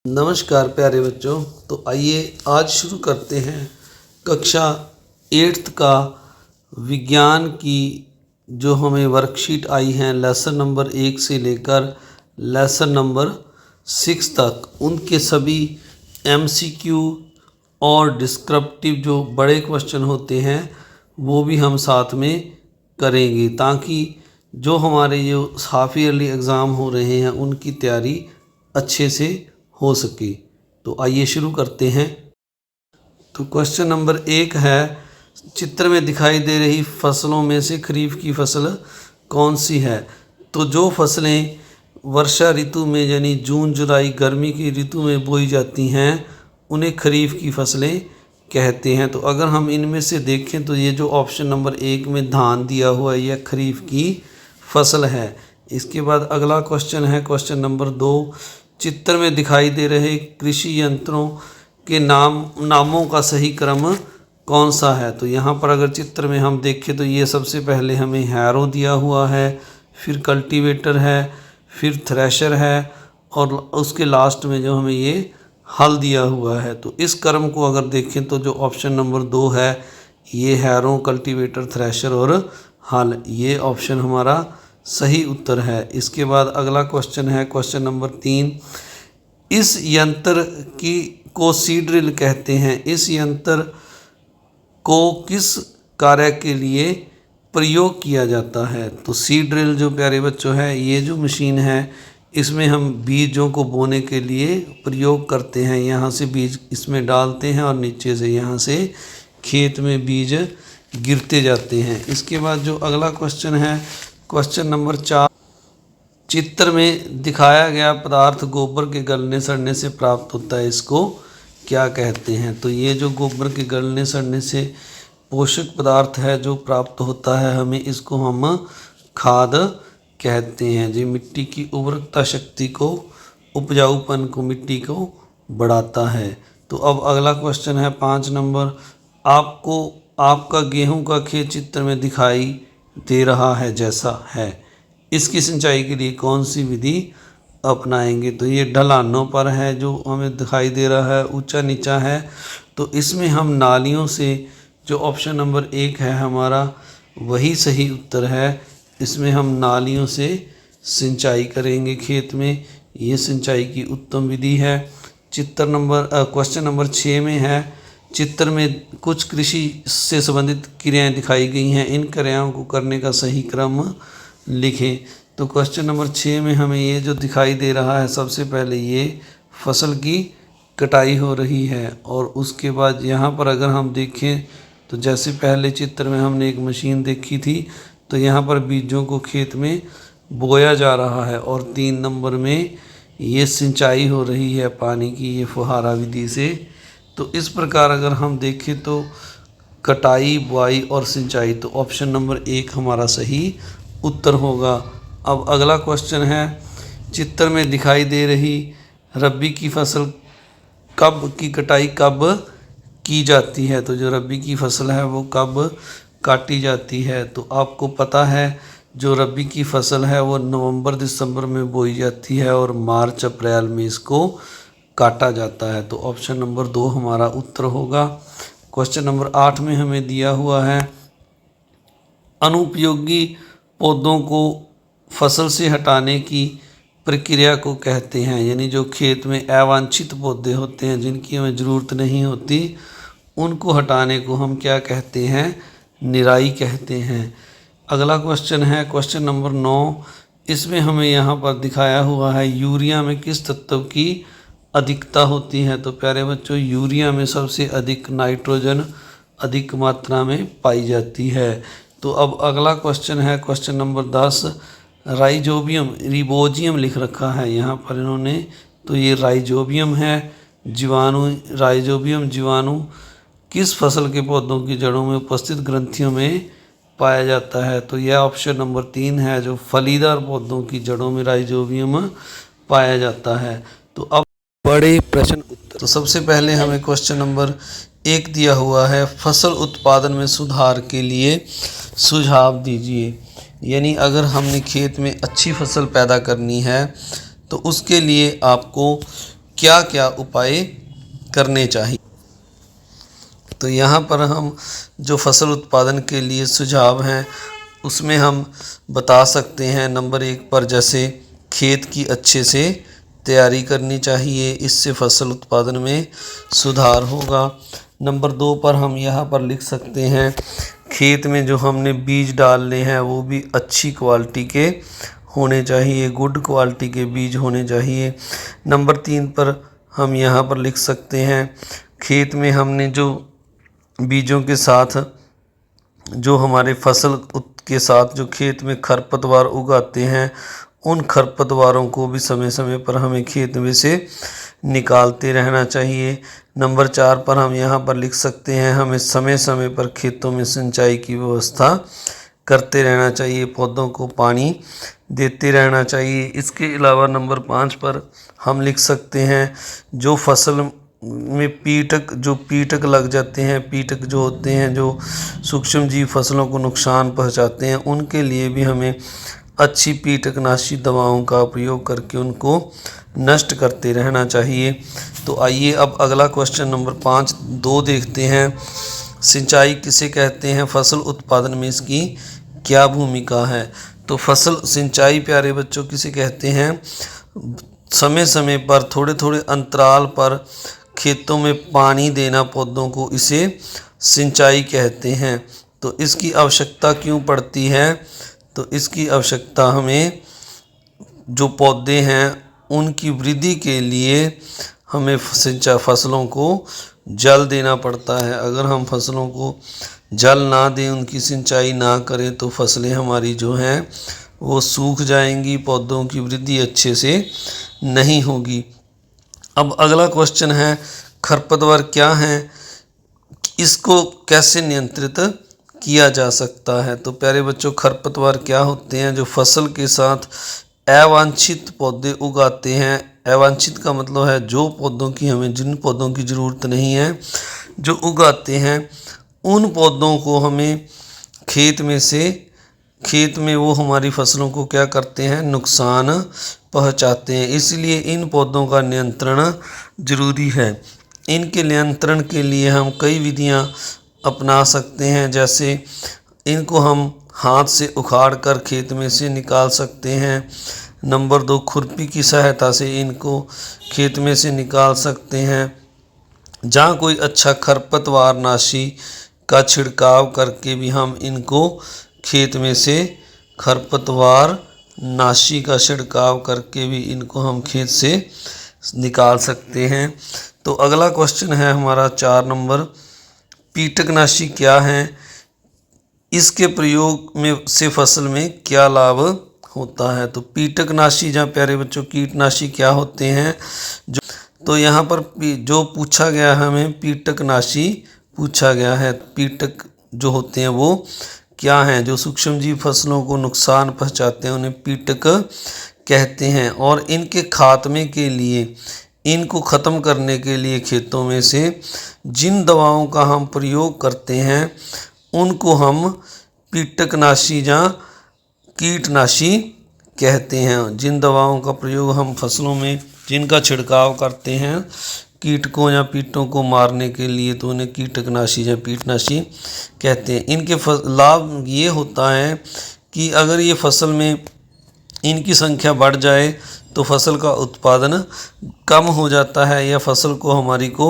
नमस्कार प्यारे बच्चों। तो आइए आज शुरू करते हैं कक्षा 8th का विज्ञान की जो हमें वर्कशीट आई हैं लेसन नंबर 1 से लेकर लेसन नंबर 6 तक उनके सभी MCQ और डिस्क्रिप्टिव जो बड़े क्वेश्चन होते हैं वो भी हम साथ में करेंगे ताकि जो हमारे जो हाफ ईयरली एग्ज़ाम हो रहे हैं उनकी तैयारी अच्छे से हो सके। तो आइए शुरू करते हैं। तो क्वेश्चन नंबर 1 है, चित्र में दिखाई दे रही फसलों में से खरीफ की फसल कौन सी है। तो जो फसलें वर्षा ऋतु में यानी जून जुलाई गर्मी की ऋतु में बोई जाती हैं उन्हें खरीफ की फसलें कहते हैं। तो अगर हम इनमें से देखें तो ये जो ऑप्शन नंबर 1 में धान दिया हुआ है यह खरीफ की फसल है। इसके बाद अगला क्वेश्चन है क्वेश्चन नंबर 2, चित्र में दिखाई दे रहे कृषि यंत्रों के नामों का सही क्रम कौन सा है। तो यहाँ पर अगर चित्र में हम देखें तो ये सबसे पहले हमें हैरो दिया हुआ है, फिर कल्टीवेटर है, फिर थ्रेशर है और उसके लास्ट में जो हमें ये हल दिया हुआ है। तो इस क्रम को अगर देखें तो जो ऑप्शन नंबर 2 है ये हैरो, कल्टीवेटर, थ्रेशर और हल, ये ऑप्शन हमारा सही उत्तर है। इसके बाद अगला क्वेश्चन है क्वेश्चन नंबर 3, इस यंत्र को सीड ड्रिल कहते हैं। इस यंत्र को किस कार्य के लिए प्रयोग किया जाता है। तो सीड ड्रिल जो प्यारे बच्चों है ये जो मशीन है इसमें हम बीजों को बोने के लिए प्रयोग करते हैं। यहाँ से बीज इसमें डालते हैं और नीचे से यहाँ से खेत में बीज गिरते जाते हैं। इसके बाद जो अगला क्वेश्चन है क्वेश्चन नंबर 4, चित्र में दिखाया गया पदार्थ गोबर के गलने सड़ने से प्राप्त होता है, इसको क्या कहते हैं। तो ये जो गोबर के गलने सड़ने से पोषक पदार्थ है जो प्राप्त होता है हमें, इसको हम खाद कहते हैं। जो मिट्टी की उर्वरकता शक्ति को, उपजाऊपन को, मिट्टी को बढ़ाता है। तो अब अगला क्वेश्चन है 5 नंबर, आपका गेहूं का खेत चित्र में दिखाई दे रहा है जैसा है, इसकी सिंचाई के लिए कौन सी विधि अपनाएंगे। तो ये ढलानों पर है जो हमें दिखाई दे रहा है, ऊंचा नीचा है। तो इसमें हम नालियों से, जो ऑप्शन नंबर 1 है हमारा वही सही उत्तर है, इसमें हम नालियों से सिंचाई करेंगे खेत में, ये सिंचाई की उत्तम विधि है। क्वेश्चन नंबर 6 में है, चित्र में कुछ कृषि से संबंधित क्रियाएं दिखाई गई हैं, इन क्रियाओं को करने का सही क्रम लिखें। तो क्वेश्चन नंबर 6 में हमें ये जो दिखाई दे रहा है सबसे पहले ये फसल की कटाई हो रही है और उसके बाद यहाँ पर अगर हम देखें तो जैसे पहले चित्र में हमने एक मशीन देखी थी तो यहाँ पर बीजों को खेत में बोया जा रहा है और 3 नंबर में ये सिंचाई हो रही है पानी की, ये फुहारा विधि से। तो इस प्रकार अगर हम देखें तो कटाई, बुआई और सिंचाई, तो ऑप्शन नंबर 1 हमारा सही उत्तर होगा। अब अगला क्वेश्चन है, चित्र में दिखाई दे रही रबी की फसल की कटाई कब की जाती है। तो जो रबी की फसल है वो कब काटी जाती है। तो आपको पता है जो रबी की फसल है वो नवंबर दिसंबर में बोई जाती है और मार्च अप्रैल में इसको काटा जाता है। तो ऑप्शन नंबर 2 हमारा उत्तर होगा। क्वेश्चन नंबर 8 में हमें दिया हुआ है, अनुपयोगी पौधों को फसल से हटाने की प्रक्रिया को कहते हैं। यानी जो खेत में अवांछित पौधे होते हैं जिनकी हमें ज़रूरत नहीं होती उनको हटाने को हम क्या कहते हैं, निराई कहते हैं। अगला क्वेश्चन है क्वेश्चन नंबर 9, इसमें हमें यहाँ पर दिखाया हुआ है यूरिया में किस तत्व की अधिकता होती है। तो प्यारे बच्चों यूरिया में सबसे अधिक नाइट्रोजन अधिक मात्रा में पाई जाती है। तो अब अगला क्वेश्चन है क्वेश्चन नंबर 10, रिबोजियम लिख रखा है यहाँ पर इन्होंने, तो ये राइजोबियम है जीवाणु। राइजोबियम जीवाणु किस फसल के पौधों की जड़ों में उपस्थित ग्रंथियों में पाया जाता है। तो यह ऑप्शन नंबर 3 है, जो फलीदार पौधों की जड़ों में राइजोबियम पाया जाता है। तो अब बड़े प्रश्न उत्तर। तो सबसे पहले हमें क्वेश्चन नंबर 1 दिया हुआ है, फसल उत्पादन में सुधार के लिए सुझाव दीजिए। यानी अगर हमने खेत में अच्छी फसल पैदा करनी है तो उसके लिए आपको क्या क्या उपाय करने चाहिए। तो यहाँ पर हम जो फसल उत्पादन के लिए सुझाव हैं उसमें हम बता सकते हैं, नंबर 1 पर जैसे खेत की अच्छे से तैयारी करनी चाहिए, इससे फसल उत्पादन में सुधार होगा। नंबर 2 पर हम यहाँ पर लिख सकते हैं खेत में जो हमने बीज डालने हैं वो भी अच्छी क्वालिटी के होने चाहिए, गुड क्वालिटी के बीज होने चाहिए। नंबर 3 पर हम यहाँ पर लिख सकते हैं खेत में हमने जो बीजों के साथ जो हमारे फसल के साथ जो खेत में खरपतवार उगाते हैं उन खरपतवारों को भी समय समय पर हमें खेत में से निकालते रहना चाहिए। नंबर 4 पर हम यहाँ पर लिख सकते हैं हमें समय समय पर खेतों में सिंचाई की व्यवस्था करते रहना चाहिए, पौधों को पानी देते रहना चाहिए। इसके अलावा नंबर 5 पर हम लिख सकते हैं जो फसल में कीटक लग जाते हैं, कीटक जो होते हैं जो सूक्ष्म जीव फसलों को नुकसान पहुंचाते हैं, उनके लिए भी हमें अच्छी कीटकनाशी दवाओं का प्रयोग करके उनको नष्ट करते रहना चाहिए। तो आइए अब अगला क्वेश्चन नंबर 5.2 देखते हैं। सिंचाई किसे कहते हैं, फसल उत्पादन में इसकी क्या भूमिका है। तो फसल सिंचाई प्यारे बच्चों किसे कहते हैं, समय समय पर थोड़े थोड़े अंतराल पर खेतों में पानी देना पौधों को, इसे सिंचाई कहते हैं। तो इसकी आवश्यकता क्यों पड़ती है, तो इसकी आवश्यकता हमें जो पौधे हैं उनकी वृद्धि के लिए हमें फसलों को जल देना पड़ता है। अगर हम फसलों को जल ना दें, उनकी सिंचाई ना करें तो फसलें हमारी जो हैं वो सूख जाएंगी, पौधों की वृद्धि अच्छे से नहीं होगी। अब अगला क्वेश्चन है खरपतवार क्या हैं, इसको कैसे नियंत्रित किया जा सकता है। तो प्यारे बच्चों खरपतवार क्या होते हैं, जो फसल के साथ अवांछित पौधे उगाते हैं। अवांछित का मतलब है जो पौधों की हमें जिन पौधों की ज़रूरत नहीं है जो उगाते हैं, उन पौधों को हमें खेत में वो हमारी फसलों को क्या करते हैं, नुकसान पहुंचाते हैं। इसलिए इन पौधों का नियंत्रण जरूरी है। इनके नियंत्रण के लिए हम कई विधियां अपना सकते हैं, जैसे इनको हम हाथ से उखाड़ कर खेत में से निकाल सकते हैं। नंबर 2 खुरपी की सहायता से इनको खेत में से निकाल सकते हैं। जहाँ कोई अच्छा खरपतवार नाशी का छिड़काव करके भी हम इनको खेत में से खरपतवार नाशी का छिड़काव करके भी इनको हम खेत से निकाल सकते हैं। तो अगला क्वेश्चन है हमारा 4 नंबर, कीटकनाशी क्या है, इसके प्रयोग में से फसल में क्या लाभ होता है। तो कीटकनाशी, जहाँ प्यारे बच्चों कीटनाशी क्या होते हैं, तो यहाँ पर जो पूछा गया है हमें कीटकनाशी पूछा गया है। कीटक जो होते हैं वो क्या हैं, जो सूक्ष्म जीव फसलों को नुकसान पहुँचाते हैं उन्हें कीटक कहते हैं। और इनके खात्मे के लिए, इनको ख़त्म करने के लिए खेतों में से जिन दवाओं का हम प्रयोग करते हैं उनको हम कीटकनाशी या कीटनाशी कहते हैं। जिन दवाओं का प्रयोग हम फसलों में जिनका छिड़काव करते हैं कीटकों या कीटों को मारने के लिए, तो उन्हें कीटकनाशी या कीटनाशी कहते हैं। इनके लाभ ये होता है कि अगर ये फसल में इनकी संख्या बढ़ जाए तो फसल का उत्पादन कम हो जाता है या फसल को हमारी को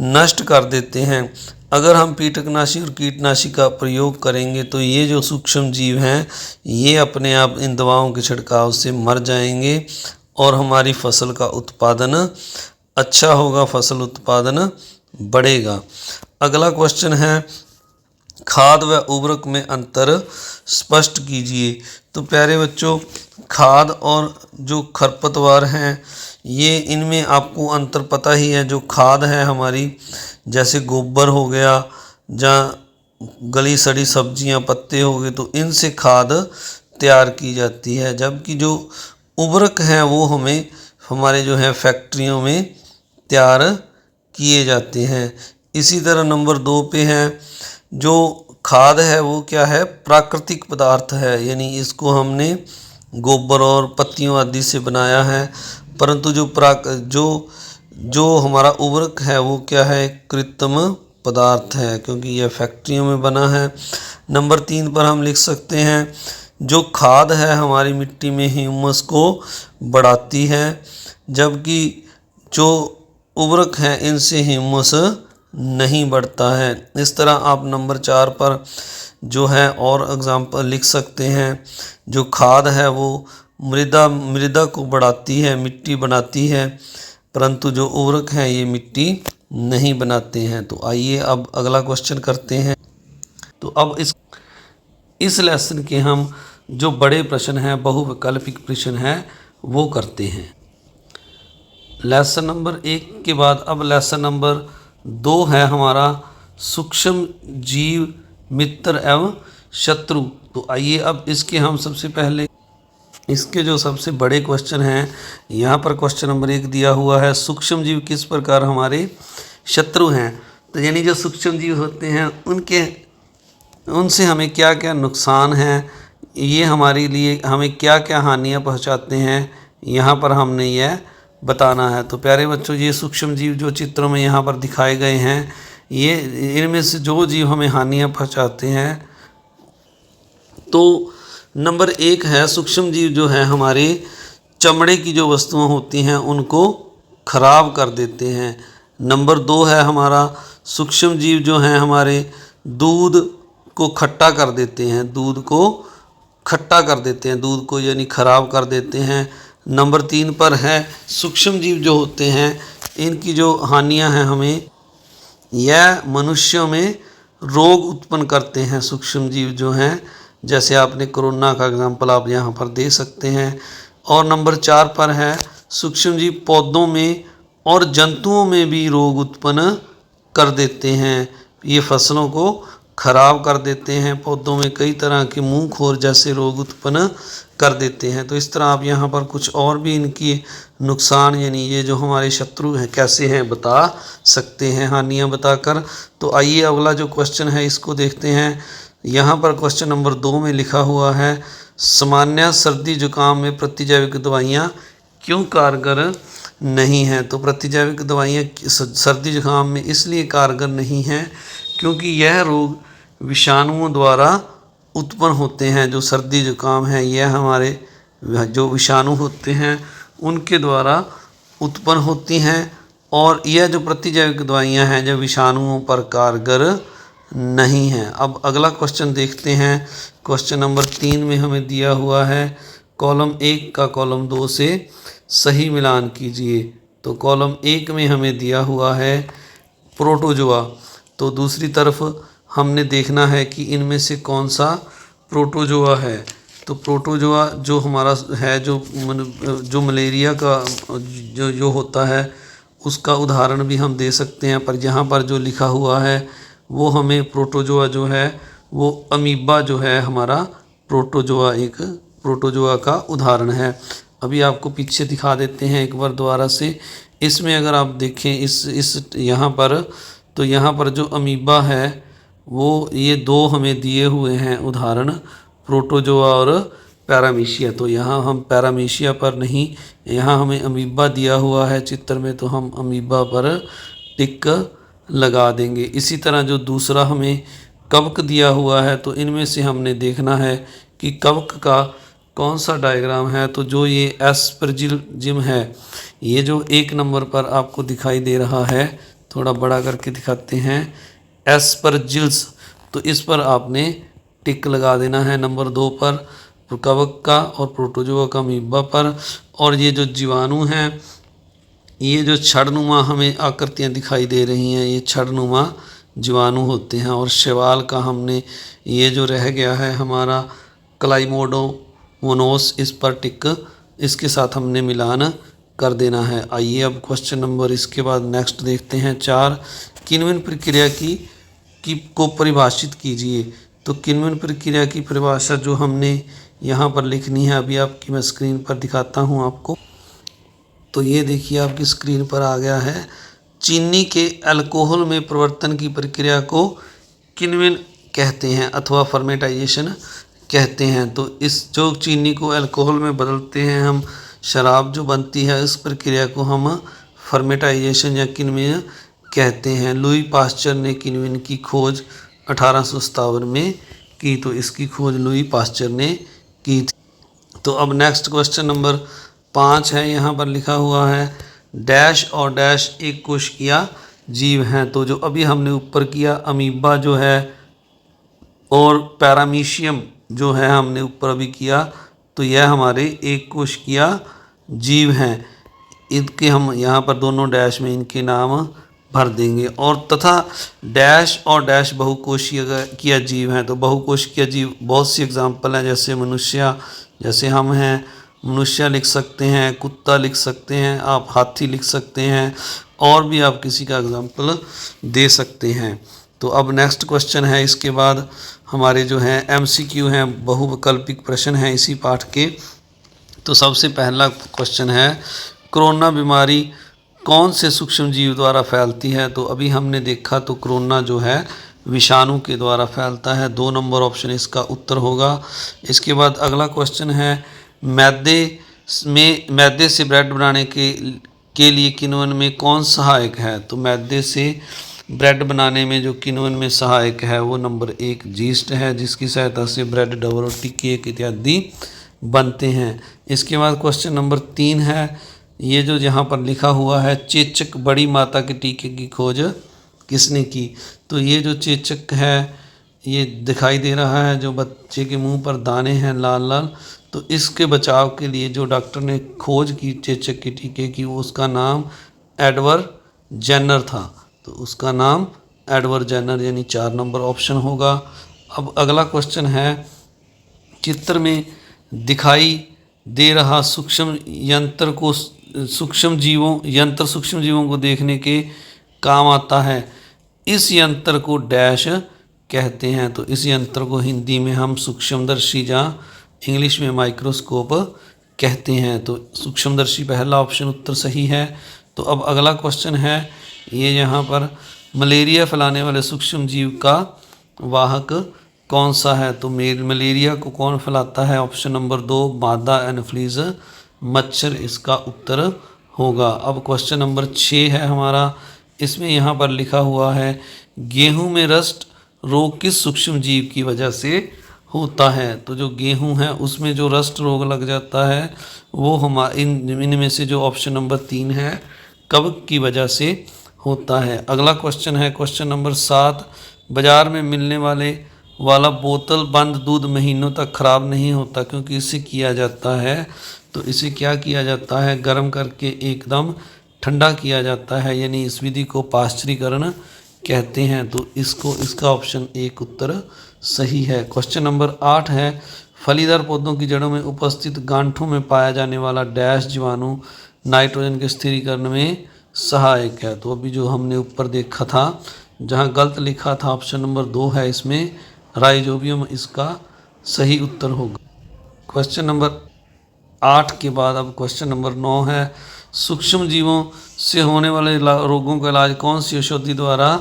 नष्ट कर देते हैं। अगर हम कीटकनाशी और कीटनाशी का प्रयोग करेंगे तो ये जो सूक्ष्म जीव हैं ये अपने आप इन दवाओं के छिड़काव से मर जाएंगे और हमारी फसल का उत्पादन अच्छा होगा, फसल उत्पादन बढ़ेगा। अगला क्वेश्चन है खाद व उर्वरक में अंतर स्पष्ट कीजिए। तो प्यारे बच्चों खाद और जो खरपतवार हैं ये इनमें आपको अंतर पता ही है। जो खाद है हमारी, जैसे गोबर हो गया, जहाँ गली सड़ी सब्जियां पत्ते हो गए, तो इनसे खाद तैयार की जाती है। जबकि जो उर्वरक हैं वो हमें हमारे जो है फैक्ट्रियों में तैयार किए जाते हैं। इसी तरह नंबर 2 पे है जो खाद है वो क्या है, प्राकृतिक पदार्थ है, यानी इसको हमने गोबर और पत्तियों आदि से बनाया है। परंतु जो जो हमारा उर्वरक है वो क्या है, कृत्रिम पदार्थ है, क्योंकि यह फैक्ट्रियों में बना है। नंबर 3 पर हम लिख सकते हैं जो खाद है हमारी मिट्टी में ह्यूमस को बढ़ाती है, जबकि जो उर्वरक हैं इनसे ह्यूमस नहीं बढ़ता है। इस तरह आप नंबर 4 पर जो है और एग्जाम्पल लिख सकते हैं, जो खाद है वो मृदा को बढ़ाती है, मिट्टी बनाती है, परंतु जो उर्वरक हैं ये मिट्टी नहीं बनाते हैं। तो आइए अब अगला क्वेश्चन करते हैं। तो अब इस लेसन के हम जो बड़े प्रश्न हैं, बहुविकल्पिक प्रश्न हैं, वो करते हैं। लेसन नंबर 1 के बाद अब लेसन नंबर 2 है हमारा सूक्ष्म जीव मित्र एवं शत्रु। तो आइए अब इसके हम सबसे पहले इसके जो सबसे बड़े क्वेश्चन हैं, यहाँ पर क्वेश्चन नंबर 1 दिया हुआ है सूक्ष्म जीव किस प्रकार हमारे शत्रु हैं। तो यानी जो सूक्ष्म जीव होते हैं उनसे हमें क्या क्या नुकसान हैं, ये हमारे लिए हमें क्या क्या हानियाँ पहुँचाते हैं, यहाँ पर हमने यह बताना है। तो प्यारे बच्चों, ये सूक्ष्म जीव जो चित्रों में यहाँ पर दिखाए गए हैं, ये इनमें से जो जीव हमें हानियाँ पहुँचाते हैं, तो नंबर 1 है सूक्ष्म जीव जो है हमारे चमड़े की जो वस्तुएं होती हैं उनको खराब कर देते हैं। नंबर 2 है हमारा सूक्ष्म जीव जो हैं हमारे दूध को खट्टा कर देते हैं, दूध को यानी खराब कर देते हैं। नंबर 3 पर है सूक्ष्म जीव जो होते हैं इनकी जो हानियां हैं हमें, यह मनुष्यों में रोग उत्पन्न करते हैं। सूक्ष्म जीव जो हैं, जैसे आपने कोरोना का एग्जाम्पल आप यहाँ पर दे सकते हैं। और नंबर 4 पर है सूक्ष्म जीव पौधों में और जंतुओं में भी रोग उत्पन्न कर देते हैं, ये फसलों को खराब कर देते हैं, पौधों में कई तरह के मुंहखोर जैसे रोग उत्पन्न कर देते हैं। तो इस तरह आप यहाँ पर कुछ और भी इनकी नुकसान यानी ये जो हमारे शत्रु हैं कैसे हैं बता सकते हैं, हानियाँ बताकर। तो आइए अगला जो क्वेश्चन है इसको देखते हैं। यहाँ पर क्वेश्चन नंबर 2 में लिखा हुआ है सामान्य सर्दी जुकाम में प्रतिजैविक दवाइयाँ क्यों कारगर नहीं हैं। तो प्रतिजैविक दवाइयाँ सर्दी जुकाम में इसलिए कारगर नहीं हैं क्योंकि यह रोग विषाणुओं द्वारा उत्पन्न होते हैं। जो सर्दी जुकाम है यह हमारे जो विषाणु होते हैं उनके द्वारा उत्पन्न होती हैं, और यह जो प्रतिजैविक दवाइयाँ हैं जो विषाणुओं पर कारगर नहीं हैं। अब अगला क्वेश्चन देखते हैं। क्वेश्चन नंबर 3 में हमें दिया हुआ है कॉलम 1 का कॉलम 2 से सही मिलान कीजिए। तो कॉलम 1 में हमें दिया हुआ है प्रोटोजोआ, तो दूसरी तरफ हमने देखना है कि इनमें से कौन सा प्रोटोजोआ है। तो प्रोटोजोआ जो हमारा है जो मलेरिया का जो होता है उसका उदाहरण भी हम दे सकते हैं, पर यहाँ पर जो लिखा हुआ है वो हमें प्रोटोजोआ जो है वो अमीबा जो है हमारा प्रोटोजोआ का उदाहरण है। अभी आपको पीछे दिखा देते हैं एक बार दोबारा से। इसमें अगर आप देखें इस यहाँ पर, तो यहाँ पर जो अमीबा है वो ये 2 हमें दिए हुए हैं उदाहरण, प्रोटोजोआ और पैरामीशिया। तो यहाँ हम पैरामीशिया पर नहीं, यहाँ हमें अमीबा दिया हुआ है चित्र में, तो हम अमीबा पर टिक लगा देंगे। इसी तरह जो दूसरा हमें कवक दिया हुआ है, तो इनमें से हमने देखना है कि कवक का कौन सा डायग्राम है। तो जो ये एस्परजिलम है, ये जो 1 नंबर पर आपको दिखाई दे रहा है, थोड़ा बड़ा करके दिखाते हैं, एस्परजिल्स, तो इस पर आपने टिक लगा देना है नंबर 2 पर कवक का और प्रोटोजोआ का अमीबा पर। और ये जो जीवाणु हैं, ये जो छड़नुमा हमें आकृतियाँ दिखाई दे रही हैं, ये छड़नुमा जीवाणु होते हैं। और शैवाल का हमने ये जो रह गया है हमारा क्लाइमोडोमोनास, इस पर टिक इसके साथ हमने मिलान कर देना है। आइए अब क्वेश्चन नंबर इसके बाद नेक्स्ट देखते हैं 4, किण्वन प्रक्रिया को परिभाषित कीजिए। तो किण्वन प्रक्रिया की परिभाषा जो हमने यहाँ पर लिखनी है, अभी आपकी मैं स्क्रीन पर दिखाता हूँ आपको। तो ये देखिए आपकी स्क्रीन पर आ गया है, चीनी के अल्कोहल में परिवर्तन की प्रक्रिया को किण्वन कहते हैं अथवा फर्मेंटाइजेशन कहते हैं। तो इस जो चीनी को अल्कोहल में बदलते हैं हम, शराब जो बनती है, इस प्रक्रिया को हम फर्मेटाइजेशन या किण्वन कहते हैं। लुई पास्चर ने किण्वन की खोज 1857 में की, तो इसकी खोज लुई पास्चर ने की थी। तो अब नेक्स्ट क्वेश्चन नंबर 5 है, यहाँ पर लिखा हुआ है डैश और डैश एक कोशिकीय जीव हैं। तो जो अभी हमने ऊपर किया अमीबा जो है और पैरामीशियम जो है हमने ऊपर अभी किया, तो यह हमारे एक कोशिकीय जीव हैं। इनके हम यहाँ पर दोनों डैश में इनके नाम भर देंगे। और तथा डैश और डैश बहुकोशिकीय जीव हैं। तो बहुकोशिकीय जीव बहुत सी एग्जाम्पल हैं, जैसे मनुष्य, जैसे हम हैं, मनुष्य लिख सकते हैं, कुत्ता लिख सकते हैं, आप हाथी लिख सकते हैं, और भी आप किसी का एग्जाम्पल दे सकते हैं। तो अब नेक्स्ट क्वेश्चन है, इसके बाद हमारे जो हैं MCQ हैं, बहुविकल्पिक प्रश्न हैं इसी पाठ के। तो सबसे पहला क्वेश्चन है कोरोना बीमारी कौन से सूक्ष्म जीव द्वारा फैलती है। तो अभी हमने देखा तो कोरोना जो है विषाणु के द्वारा फैलता है। 2 नंबर ऑप्शन इसका उत्तर होगा। इसके बाद अगला क्वेश्चन है मैदे से ब्रेड बनाने के लिए किण्वन में कौन सहायक है। तो मैदे से ब्रेड बनाने में जो किण्वन में सहायक है वो नंबर 1 जीस्ट है, जिसकी सहायता से ब्रेड, डबल रोटी, केक इत्यादि बनते हैं। इसके बाद क्वेश्चन नंबर 3 है, ये जो यहाँ पर लिखा हुआ है चेचक बड़ी माता के टीके की खोज किसने की। तो ये जो चेचक है ये दिखाई दे रहा है, जो बच्चे के मुंह पर दाने हैं लाल लाल, तो इसके बचाव के लिए जो डॉक्टर ने खोज की चेचक के टीके की, वो उसका नाम एडवर्ड जेनर था। तो उसका नाम एडवर्ड जेनर, यानी 4 नंबर ऑप्शन होगा। अब अगला क्वेश्चन है चित्र में दिखाई दे रहा सूक्ष्म यंत्र सूक्ष्म जीवों को देखने के काम आता है। इस यंत्र को डैश कहते हैं। तो इस यंत्र को हिंदी में हम सूक्ष्मदर्शी या इंग्लिश में माइक्रोस्कोप कहते हैं। तो सूक्ष्मदर्शी पहला ऑप्शन उत्तर सही है। तो अब अगला क्वेश्चन है, ये यहाँ पर मलेरिया फैलाने वाले सूक्ष्म जीव का वाहक कौन सा है। तो मलेरिया को कौन फैलाता है। ऑप्शन नंबर 2 मादा एनोफिलीज मच्छर इसका उत्तर होगा। अब क्वेश्चन नंबर 6 है हमारा, इसमें यहाँ पर लिखा हुआ है गेहूं में रस्ट रोग किस सूक्ष्म जीव की वजह से होता है। तो जो गेहूं है उसमें जो रस्ट रोग लग जाता है वो इनमें से जो ऑप्शन नंबर 3 है कवक की वजह से होता है। अगला क्वेश्चन है क्वेश्चन नंबर 7, बाज़ार में मिलने वाला बोतल बंद दूध महीनों तक ख़राब नहीं होता, क्योंकि इसे किया जाता है। तो इसे क्या किया जाता है, गर्म करके एकदम ठंडा किया जाता है, यानी इस विधि को पाश्चरीकरण कहते हैं। तो इसका ऑप्शन 1 उत्तर सही है। क्वेश्चन नंबर 8 है, फलीदार पौधों की जड़ों में उपस्थित गांठों में पाया जाने वाला डैश जीवाणु नाइट्रोजन के स्थिरीकरण में सहायक है। तो अभी जो हमने ऊपर देखा था, जहां गलत लिखा था ऑप्शन नंबर 2 है, इसमें राइजोबियम इसका सही उत्तर होगा। क्वेश्चन नंबर 8 के बाद अब क्वेश्चन नंबर 9 है, सूक्ष्म जीवों से होने वाले रोगों का इलाज कौन सी औषधि द्वारा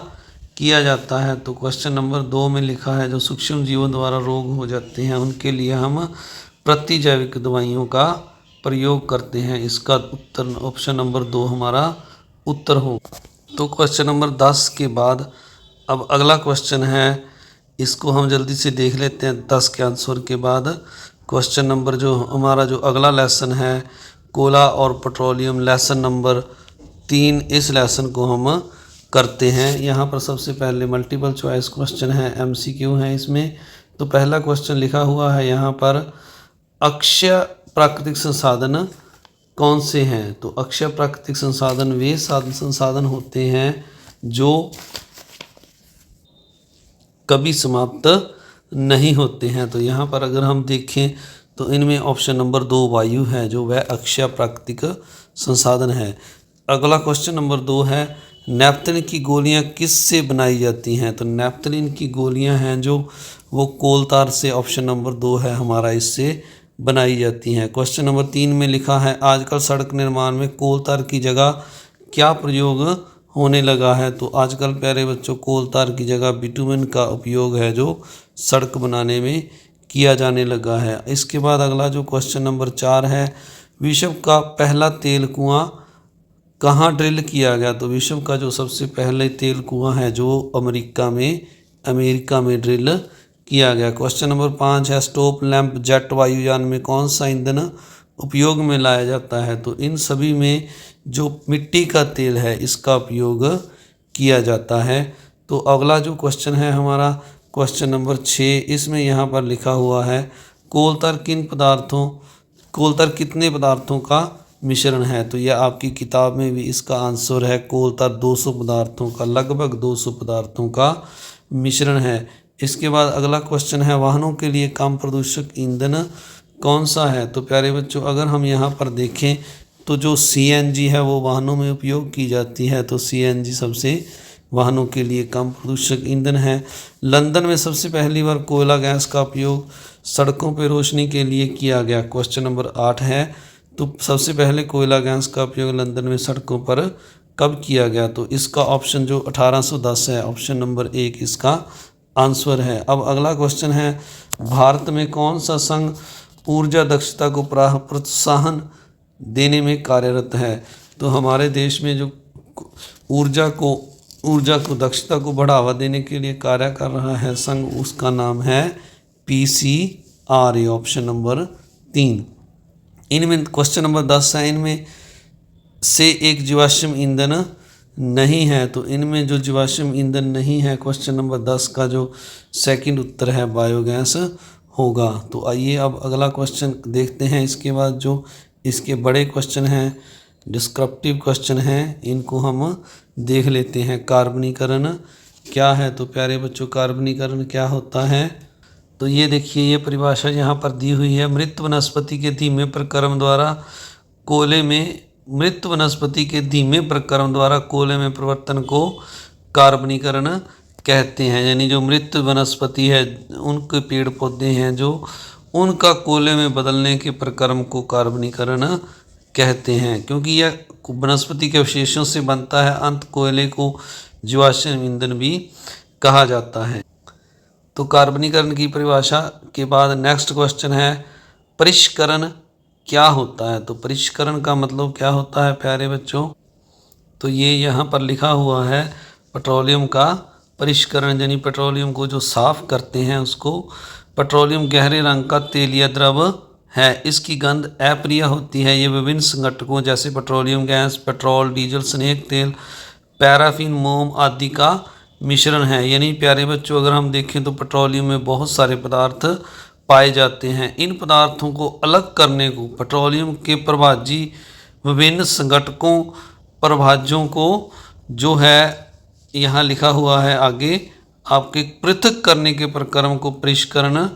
किया जाता है। तो क्वेश्चन नंबर 2 में लिखा है जो सूक्ष्म जीवों द्वारा रोग हो जाते हैं उनके लिए हम प्रतिजैविक दवाइयों का प्रयोग करते हैं। इसका उत्तर ऑप्शन नंबर 2 हमारा उत्तर हो। तो क्वेश्चन नंबर 10 के बाद अब अगला क्वेश्चन है, इसको हम जल्दी से देख लेते हैं 10 के आंसर के बाद। क्वेश्चन नंबर जो हमारा जो अगला लेसन है कोला और पेट्रोलियम, लेसन नंबर 3, इस लेसन को हम करते हैं। यहाँ पर सबसे पहले मल्टीपल चॉइस क्वेश्चन है, MCQ है इसमें। तो पहला क्वेश्चन लिखा हुआ है यहाँ पर, अक्षय प्राकृतिक संसाधन कौन से हैं। तो अक्षय प्राकृतिक संसाधन वे संसाधन होते हैं जो कभी समाप्त नहीं होते हैं। तो यहाँ पर अगर हम देखें तो इनमें ऑप्शन नंबर 2 वायु है, जो वह अक्षय प्राकृतिक संसाधन है। अगला क्वेश्चन नंबर 2 है, नैप्थलीन की गोलियाँ किस से बनाई जाती हैं। तो नैप्थलीन की गोलियाँ हैं जो वो कोल तार से, ऑप्शन नंबर 2 है हमारा, इससे बनाई जाती हैं। क्वेश्चन नंबर 3 में लिखा है, आजकल सड़क निर्माण में कोल तार की जगह क्या प्रयोग होने लगा है। तो आजकल प्यारे बच्चों कोल तार की जगह बिटुमेन का उपयोग है जो सड़क बनाने में किया जाने लगा है। इसके बाद अगला जो क्वेश्चन नंबर 4 है, विश्व का पहला तेल कुआं कहाँ ड्रिल किया गया? तो विश्व का जो सबसे पहले तेल कुआं है जो अमेरिका में ड्रिल किया गया। क्वेश्चन नंबर 5 है स्टॉप लैंप जेट वायुयान में कौन सा ईंधन उपयोग में लाया जाता है? तो इन सभी में जो मिट्टी का तेल है इसका उपयोग किया जाता है। तो अगला जो क्वेश्चन है हमारा क्वेश्चन नंबर 6, इसमें यहाँ पर लिखा हुआ है कोलतर कितने पदार्थों का मिश्रण है? तो यह आपकी किताब में भी इसका आंसर है कोलतर 200 पदार्थों का, लगभग 200 पदार्थों का मिश्रण है। इसके बाद अगला क्वेश्चन है वाहनों के लिए कम प्रदूषक ईंधन कौन सा है? तो प्यारे बच्चों अगर हम यहाँ पर देखें तो जो CNG है वो वाहनों में उपयोग की जाती है। तो CNG सबसे वाहनों के लिए कम प्रदूषक ईंधन है। लंदन में सबसे पहली बार कोयला गैस का उपयोग सड़कों पर रोशनी के लिए किया गया। क्वेश्चन नंबर 8 है तो सबसे पहले कोयला गैस का उपयोग लंदन में सड़कों पर कब किया गया? तो इसका ऑप्शन जो 1810 है, ऑप्शन नंबर 1 इसका आंसर है। अब अगला क्वेश्चन है भारत में कौन सा संघ ऊर्जा दक्षता को प्रोत्साहन देने में कार्यरत है? तो हमारे देश में जो ऊर्जा को दक्षता को बढ़ावा देने के लिए कार्य कर रहा है संघ, उसका नाम है PCRA, ऑप्शन नंबर 3। इनमें क्वेश्चन नंबर 10 है इनमें से एक जीवाश्म ईंधन नहीं है। तो इनमें जो जीवाश्म ईंधन नहीं है क्वेश्चन नंबर 10 का जो सेकंड उत्तर है बायोगैस होगा। तो आइए अब अगला क्वेश्चन देखते हैं। इसके बाद जो इसके बड़े क्वेश्चन हैं डिस्क्रिप्टिव क्वेश्चन हैं इनको हम देख लेते हैं। कार्बनीकरण क्या है? तो प्यारे बच्चों कार्बनीकरण क्या होता है? तो ये देखिए ये परिभाषा यहाँ पर दी हुई है। मृत वनस्पति के धीमे प्रक्रम द्वारा कोयले में परिवर्तन को कार्बनीकरण कहते हैं। यानी जो मृत वनस्पति है उनके पेड़ पौधे हैं जो उनका कोयले में बदलने के प्रक्रम को कार्बनीकरण कहते हैं, क्योंकि यह वनस्पति के अवशेषों से बनता है। अंत कोयले को जीवाश्म ईंधन भी कहा जाता है। तो कार्बनीकरण की परिभाषा के बाद नेक्स्ट क्वेश्चन है परिष्करण क्या होता है? तो परिष्करण का मतलब क्या होता है प्यारे बच्चों? तो ये यहाँ पर लिखा हुआ है पेट्रोलियम का परिष्करण, यानी पेट्रोलियम को जो साफ करते हैं उसको। पेट्रोलियम गहरे रंग का तेलीय द्रव है, इसकी गंध अप्रिय होती है। ये विभिन्न संघटकों जैसे petroleum gas, petrol, diesel, snake तेल, पैराफिन, मोम आदि का मिश्रण है। यानी प्यारे बच्चों अगर हम देखें तो पेट्रोलियम में बहुत सारे पदार्थ पाए जाते हैं। इन पदार्थों को अलग करने को पेट्रोलियम के प्रभाजी विभिन्न संघटकों प्रभाज्यों को जो है यहाँ लिखा हुआ है आगे आपके पृथक करने के प्रक्रम को परिष्करण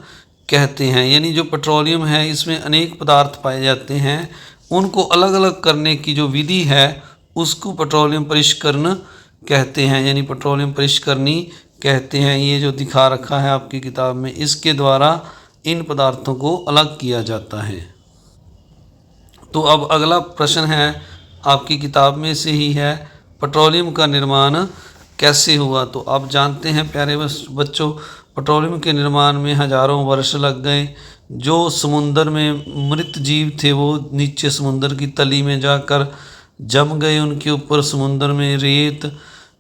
कहते हैं। यानी जो पेट्रोलियम है इसमें अनेक पदार्थ पाए जाते हैं, उनको अलग अलग करने की जो विधि है उसको पेट्रोलियम परिष्करण कहते हैं, यानी पेट्रोलियम परिष्करणी कहते हैं। ये जो दिखा रखा है आपकी किताब में, इसके द्वारा इन पदार्थों को अलग किया जाता है। तो अब अगला प्रश्न है आपकी किताब में से ही है पेट्रोलियम का निर्माण कैसे हुआ? तो आप जानते हैं प्यारे बच्चों पेट्रोलियम के निर्माण में हजारों वर्ष लग गए। जो समुंदर में मृत जीव थे वो नीचे समुंदर की तली में जाकर जम गए, उनके ऊपर समुंदर में रेत,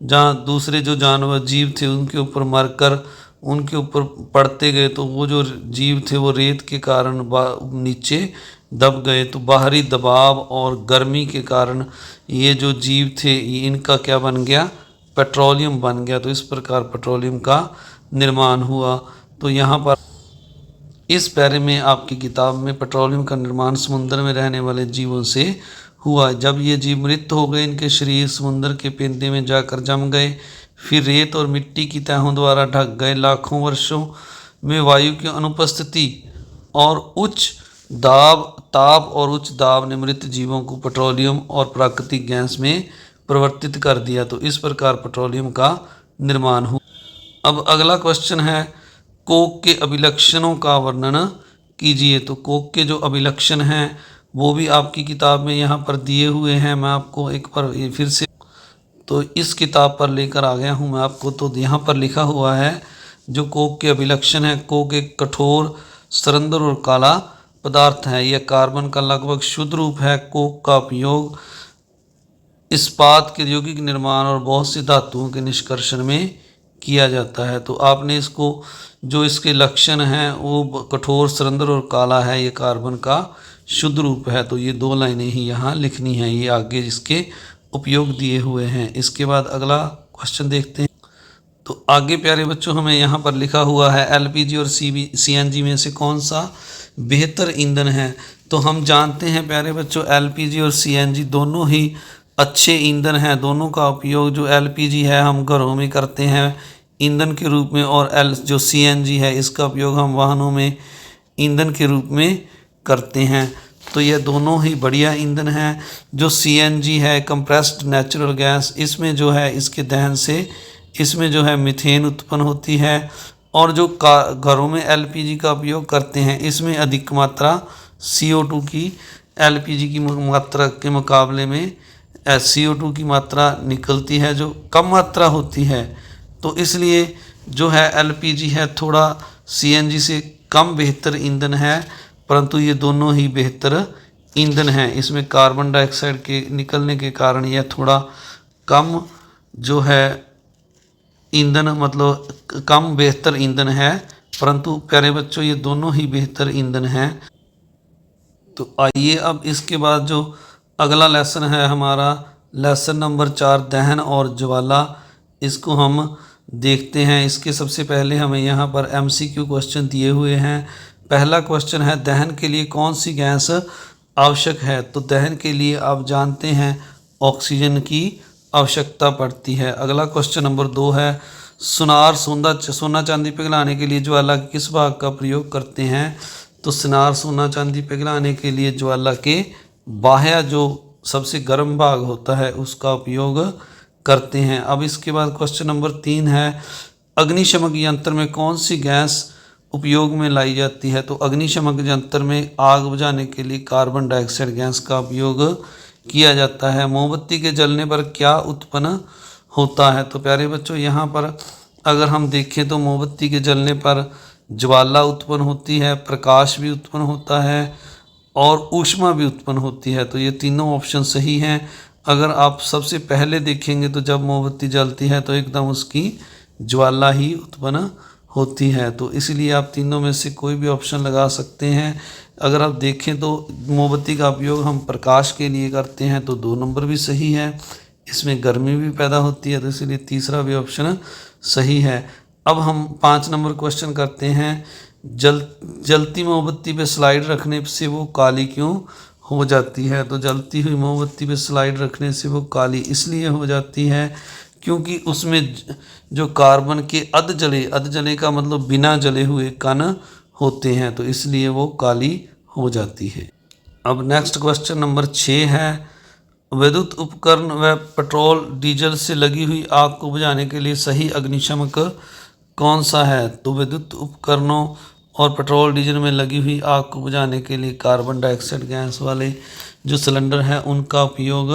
जहाँ दूसरे जो जानवर जीव थे उनके ऊपर मरकर उनके ऊपर पड़ते गए, तो वो जो जीव थे वो रेत के कारण नीचे दब गए। तो बाहरी दबाव और गर्मी के कारण ये जो जीव थे इनका क्या बन गया? पेट्रोलियम बन गया। तो इस प्रकार पेट्रोलियम का निर्माण हुआ। तो यहाँ पर इस पैरे में आपकी किताब में पेट्रोलियम का निर्माण समुद्र में रहने वाले जीवों से हुआ। जब ये जीव मृत हो गए इनके शरीर समुद्र के पेंदे में जाकर जम गए, फिर रेत और मिट्टी की तहों द्वारा ढक गए। लाखों वर्षों में वायु की अनुपस्थिति और उच्च ताप और उच्च दाब ने मृत जीवों को पेट्रोलियम और प्राकृतिक गैस में परिवर्तित कर दिया। तो इस प्रकार पेट्रोलियम का निर्माण हुआ। अब अगला क्वेश्चन है कोक के अभिलक्षणों का वर्णन कीजिए। तो कोक के जो अभिलक्षण हैं वो भी आपकी किताब में यहाँ पर दिए हुए हैं। मैं आपको एक बार फिर से तो इस किताब पर लेकर आ गया हूँ मैं आपको। तो यहाँ पर लिखा हुआ है जो कोक के अभिलक्षण है, कोक एक कठोर, सरंध्र और काला पदार्थ है। यह कार्बन का लगभग शुद्ध रूप है। कोक का उपयोग इस्पात के यौगिक निर्माण और बहुत सी धातुओं के निष्कर्षण में किया जाता है। तो आपने इसको जो इसके लक्षण हैं वो कठोर, सरंध्र और काला है, ये कार्बन का शुद्ध रूप है। तो ये 2 लाइनें ही यहाँ लिखनी है, ये आगे इसके उपयोग दिए हुए हैं। इसके बाद अगला क्वेश्चन देखते हैं। तो आगे प्यारे बच्चों हमें यहाँ पर लिखा हुआ है एलपीजी और सीएनजी में से कौन सा बेहतर ईंधन है। तो हम जानते हैं प्यारे बच्चों एलपीजी और सीएनजी दोनों ही अच्छे ईंधन हैं। दोनों का उपयोग जो एलपीजी है हम घरों में करते हैं ईंधन के रूप में, और जो सीएनजी है इसका उपयोग हम वाहनों में ईंधन के रूप में करते हैं। तो यह दोनों ही बढ़िया ईंधन हैं। जो सीएनजी है कंप्रेस्ड नेचुरल गैस, इसमें जो है इसके दहन से इसमें जो है मीथेन उत्पन्न होती है, और जो घरों में एलपीजी का उपयोग करते हैं इसमें अधिक मात्रा CO2 की एलपीजी की मात्रा के मुकाबले में CO2 की मात्रा निकलती है जो कम मात्रा होती है। तो इसलिए जो है एलपीजी है थोड़ा सीएनजी से कम बेहतर ईंधन है, परंतु ये दोनों ही बेहतर ईंधन हैं। इसमें कार्बन डाइऑक्साइड के निकलने के कारण यह थोड़ा कम जो है ईंधन मतलब कम बेहतर ईंधन है, परंतु प्यारे बच्चों ये दोनों ही बेहतर ईंधन हैं। तो आइए अब इसके बाद जो अगला लेसन है हमारा लेसन नंबर 4 दहन और ज्वाला, इसको हम देखते हैं। इसके सबसे पहले हमें यहाँ पर MCQ क्वेश्चन दिए हुए हैं। पहला क्वेश्चन है दहन के लिए कौन सी गैस आवश्यक है। तो दहन के लिए आप जानते हैं ऑक्सीजन की आवश्यकता पड़ती है। अगला क्वेश्चन नंबर 2 है सुनार सोना चांदी पिघलाने के लिए ज्वाला के किस भाग का प्रयोग करते हैं। तो सुनार सोना चांदी पिघलाने के लिए ज्वाला के बाह्य जो सबसे गर्म भाग होता है उसका उपयोग करते हैं। अब इसके बाद क्वेश्चन नंबर 3 है अग्निशमक यंत्र में कौन सी गैस उपयोग में लाई जाती है। तो अग्निशमक यंत्र में आग बुझाने के लिए कार्बन डाइऑक्साइड गैस का उपयोग किया जाता है। मोमबत्ती के जलने पर क्या उत्पन्न होता है। तो प्यारे बच्चों यहाँ पर अगर हम देखें तो मोमबत्ती के जलने पर ज्वाला उत्पन्न होती है, प्रकाश भी उत्पन्न होता है और ऊष्मा भी उत्पन्न होती है। तो ये तीनों ऑप्शन सही हैं। अगर आप सबसे पहले देखेंगे तो जब मोमबत्ती जलती है तो एकदम उसकी ज्वाला ही उत्पन्न होती है। तो इसलिए आप तीनों में से कोई भी ऑप्शन लगा सकते हैं। अगर आप देखें तो मोमबत्ती का उपयोग हम प्रकाश के लिए करते हैं तो 2 नंबर भी सही है, इसमें गर्मी भी पैदा होती है, तो इसलिए तीसरा भी ऑप्शन सही है। अब हम 5 नंबर क्वेश्चन करते हैं जलती मोमबत्ती पे स्लाइड रखने से वो काली क्यों हो जाती है। तो जलती हुई मोमबत्ती पे स्लाइड रखने से वो काली इसलिए हो जाती है क्योंकि उसमें जो कार्बन के अध जले का मतलब बिना जले हुए कण होते हैं, तो इसलिए वो काली हो जाती है। अब नेक्स्ट क्वेश्चन नंबर 6 है विद्युत उपकरण व पेट्रोल डीजल से लगी हुई आग को बुझाने के लिए सही अग्निशमक कौन सा है। तो विद्युत उपकरणों और पेट्रोल डीजल में लगी हुई आग को बुझाने के लिए कार्बन डाइऑक्साइड गैस वाले जो सिलेंडर हैं उनका उपयोग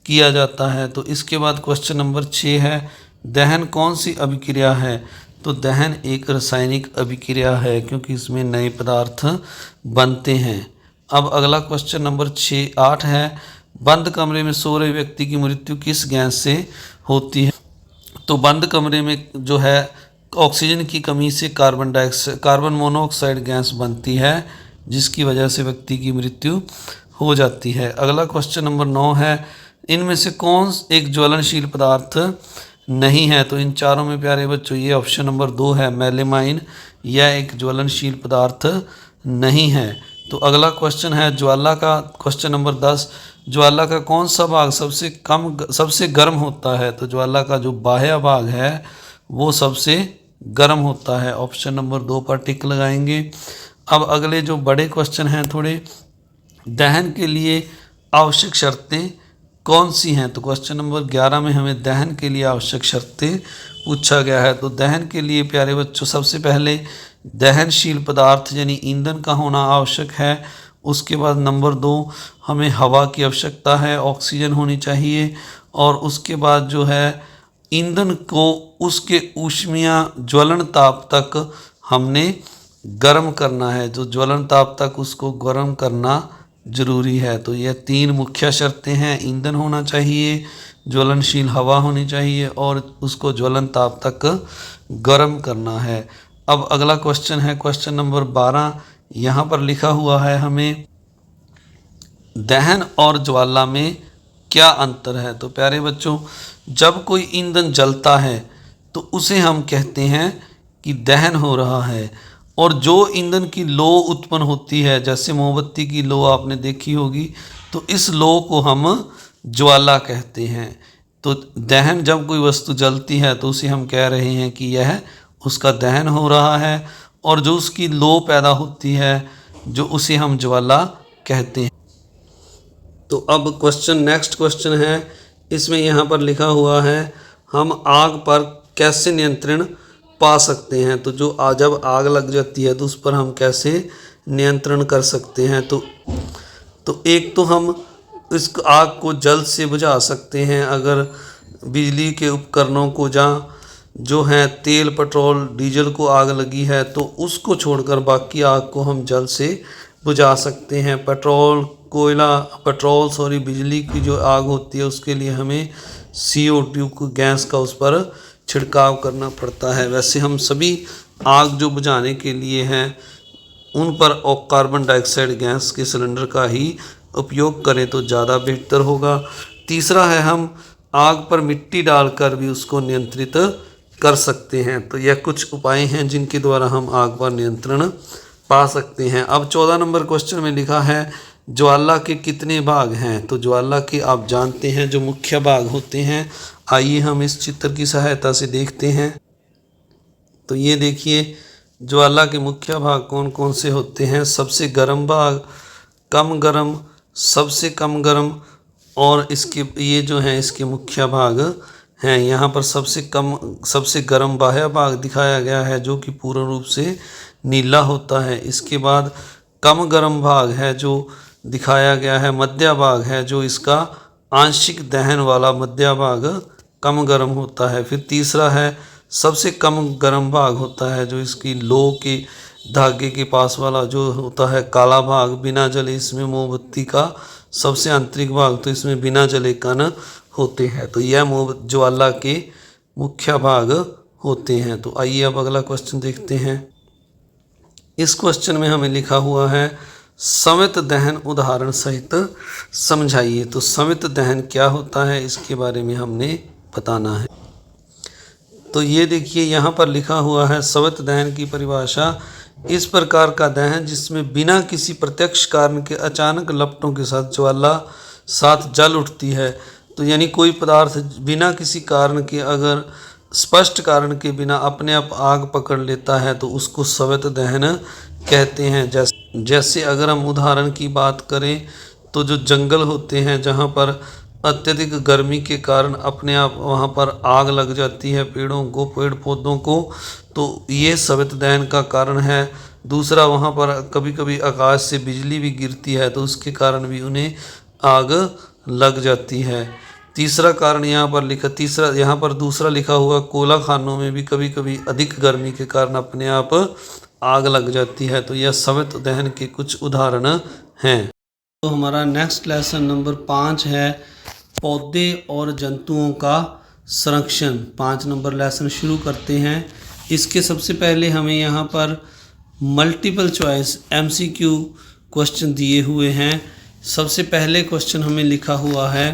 किया जाता है। तो इसके बाद क्वेश्चन नंबर 6 है दहन कौन सी अभिक्रिया है। तो दहन एक रासायनिक अभिक्रिया है क्योंकि इसमें नए पदार्थ बनते हैं। अब अगला क्वेश्चन नंबर 8 है बंद कमरे में सो रहे व्यक्ति की मृत्यु किस गैस से होती है। तो बंद कमरे में जो है ऑक्सीजन की कमी से कार्बन मोनोऑक्साइड गैस बनती है जिसकी वजह से व्यक्ति की मृत्यु हो जाती है। अगला क्वेश्चन नंबर 9 है इनमें से कौन एक ज्वलनशील पदार्थ नहीं है। तो इन चारों में प्यारे बच्चों ये ऑप्शन नंबर 2 है मेलेमाइन, यह एक ज्वलनशील पदार्थ नहीं है। तो अगला क्वेश्चन है ज्वाला का क्वेश्चन नंबर 10 ज्वाला का कौन सा भाग सबसे गर्म होता है। तो ज्वाला का जो बाह्य भाग है वो सबसे गर्म होता है। ऑप्शन नंबर 2 पर टिक लगाएंगे। अब अगले जो बड़े क्वेश्चन हैं थोड़े दहन के लिए आवश्यक शर्तें कौन सी हैं। तो क्वेश्चन नंबर 11 में हमें दहन के लिए आवश्यक शर्तें पूछा गया है। तो दहन के लिए प्यारे बच्चों सबसे पहले दहनशील पदार्थ यानी ईंधन का होना आवश्यक है। उसके बाद नंबर 2 हमें हवा की आवश्यकता है, ऑक्सीजन होनी चाहिए। और उसके बाद जो है ईंधन को उसके ऊष्मीय ज्वलन ताप तक हमने गर्म करना है, जो ज्वलन ताप तक उसको गर्म करना जरूरी है। तो यह 3 मुख्य शर्तें हैं। ईंधन होना चाहिए, ज्वलनशील हवा होनी चाहिए और उसको ज्वलन ताप तक गर्म करना है। अब अगला क्वेश्चन है क्वेश्चन नंबर 12। यहाँ पर लिखा हुआ है हमें दहन और ज्वाला में क्या अंतर है। तो प्यारे बच्चों, जब कोई ईंधन जलता है तो उसे हम कहते हैं कि दहन हो रहा है, और जो ईंधन की लो उत्पन्न होती है, जैसे मोमबत्ती की लो आपने देखी होगी, तो इस लो को हम ज्वाला कहते हैं। तो दहन, जब कोई वस्तु जलती है तो उसे हम कह रहे हैं कि यह उसका दहन हो रहा है, और जो उसकी लो पैदा होती है जो उसे हम ज्वाला कहते हैं। तो अब नेक्स्ट क्वेश्चन है, इसमें यहाँ पर लिखा हुआ है हम आग पर कैसे नियंत्रण पा सकते हैं। तो जब आग लग जाती है तो उस पर हम कैसे नियंत्रण कर सकते हैं। तो एक तो हम इस आग को जल्द से बुझा सकते हैं। अगर बिजली के उपकरणों को जो है तेल, पेट्रोल, डीजल को आग लगी है तो उसको छोड़कर बाकी आग को हम जल्द से बुझा सकते हैं। बिजली की जो आग होती है उसके लिए हमें CO2 गैस का उस पर छिड़काव करना पड़ता है। वैसे हम सभी आग जो बुझाने के लिए हैं उन पर कार्बन डाइऑक्साइड गैस के सिलेंडर का ही उपयोग करें तो ज़्यादा बेहतर होगा। तीसरा है हम आग पर मिट्टी डालकर भी उसको नियंत्रित कर सकते हैं। तो यह कुछ उपाय हैं जिनके द्वारा हम आग पर नियंत्रण पा सकते हैं। अब 14 नंबर क्वेश्चन में लिखा है ज्वाला के कितने भाग हैं। तो ज्वाला के आप जानते हैं जो मुख्य भाग होते हैं। आइए हम इस चित्र की सहायता से देखते हैं। तो ये देखिए ज्वाला के मुख्य भाग कौन कौन से होते हैं। सबसे गर्म भाग, कम गर्म, सबसे कम गर्म, और ये जो हैं इसके मुख्य भाग हैं। यहाँ पर सबसे गर्म बाह्य भाग दिखाया गया है जो कि पूर्ण रूप से नीला होता है। इसके बाद कम गर्म भाग है जो दिखाया गया है, मध्य भाग है जो इसका आंशिक दहन वाला मध्य भाग कम गर्म होता है। फिर तीसरा है सबसे कम गर्म भाग होता है जो इसकी लो के धागे के पास वाला जो होता है काला भाग, बिना जले। इसमें मोमबत्ती का सबसे आंतरिक भाग, तो इसमें बिना जले कण होते हैं। तो यह ज्वाला के मुख्य भाग होते हैं। तो आइए अब अगला क्वेश्चन देखते हैं। इस क्वेश्चन में हमें लिखा हुआ है संवित दहन उदाहरण सहित समझाइए। तो संवित दहन क्या होता है इसके बारे में हमने बताना है। तो ये देखिए यहाँ पर लिखा हुआ है संवित दहन की परिभाषा, इस प्रकार का दहन जिसमें बिना किसी प्रत्यक्ष कारण के अचानक लपटों के साथ ज्वाला साथ जल उठती है। तो यानी कोई पदार्थ बिना किसी कारण के, अगर स्पष्ट कारण के बिना अपने आप आग पकड़ लेता है तो उसको संवित दहन कहते हैं। जैसे अगर हम उदाहरण की बात करें तो जो जंगल होते हैं जहाँ पर अत्यधिक गर्मी के कारण अपने आप वहाँ पर आग लग जाती है पेड़ पौधों को, तो ये संवित दहन का कारण है। दूसरा, वहाँ पर कभी कभी आकाश से बिजली भी गिरती है तो उसके कारण भी उन्हें आग लग जाती है। तीसरा दूसरा लिखा हुआ कोयला खानों में भी कभी कभी अधिक गर्मी के कारण अपने आप आग लग जाती है। तो यह संवित दहन के कुछ उदाहरण हैं। तो हमारा नेक्स्ट लेसन नंबर 5 है पौधे और जंतुओं का संरक्षण। 5 नंबर लेसन शुरू करते हैं। इसके सबसे पहले हमें यहाँ पर मल्टीपल चॉइस MCQ क्वेश्चन दिए हुए हैं। सबसे पहले क्वेश्चन हमें लिखा हुआ है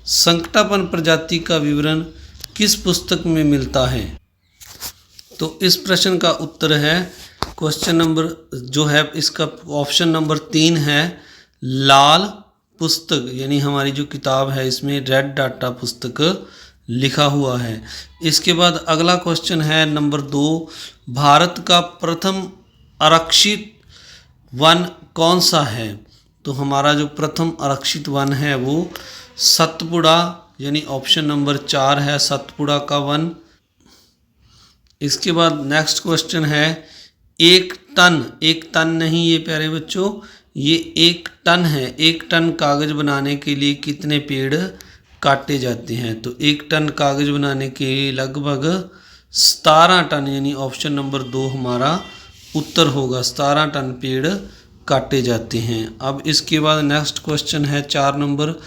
संकटापन प्रजाति का विवरण किस पुस्तक में मिलता है। तो इस प्रश्न का उत्तर है क्वेश्चन नंबर जो है इसका ऑप्शन नंबर 3 है लाल पुस्तक, यानी हमारी जो किताब है इसमें रेड डाटा पुस्तक लिखा हुआ है। इसके बाद अगला क्वेश्चन है नंबर 2, भारत का प्रथम आरक्षित वन कौन सा है। तो हमारा जो प्रथम आरक्षित वन है वो सतपुड़ा, यानी ऑप्शन नंबर 4 है सतपुड़ा का वन। इसके बाद नेक्स्ट क्वेश्चन है एक टन नहीं ये प्यारे बच्चों, ये 1 टन है। 1 टन कागज बनाने के लिए कितने पेड़ काटे जाते हैं। तो 1 टन कागज बनाने के लिए लगभग 17 टन, यानी ऑप्शन नंबर 2 हमारा उत्तर होगा। 17 टन पेड़ काटे जाते हैं। अब इसके बाद नेक्स्ट क्वेश्चन है 4 नंबर,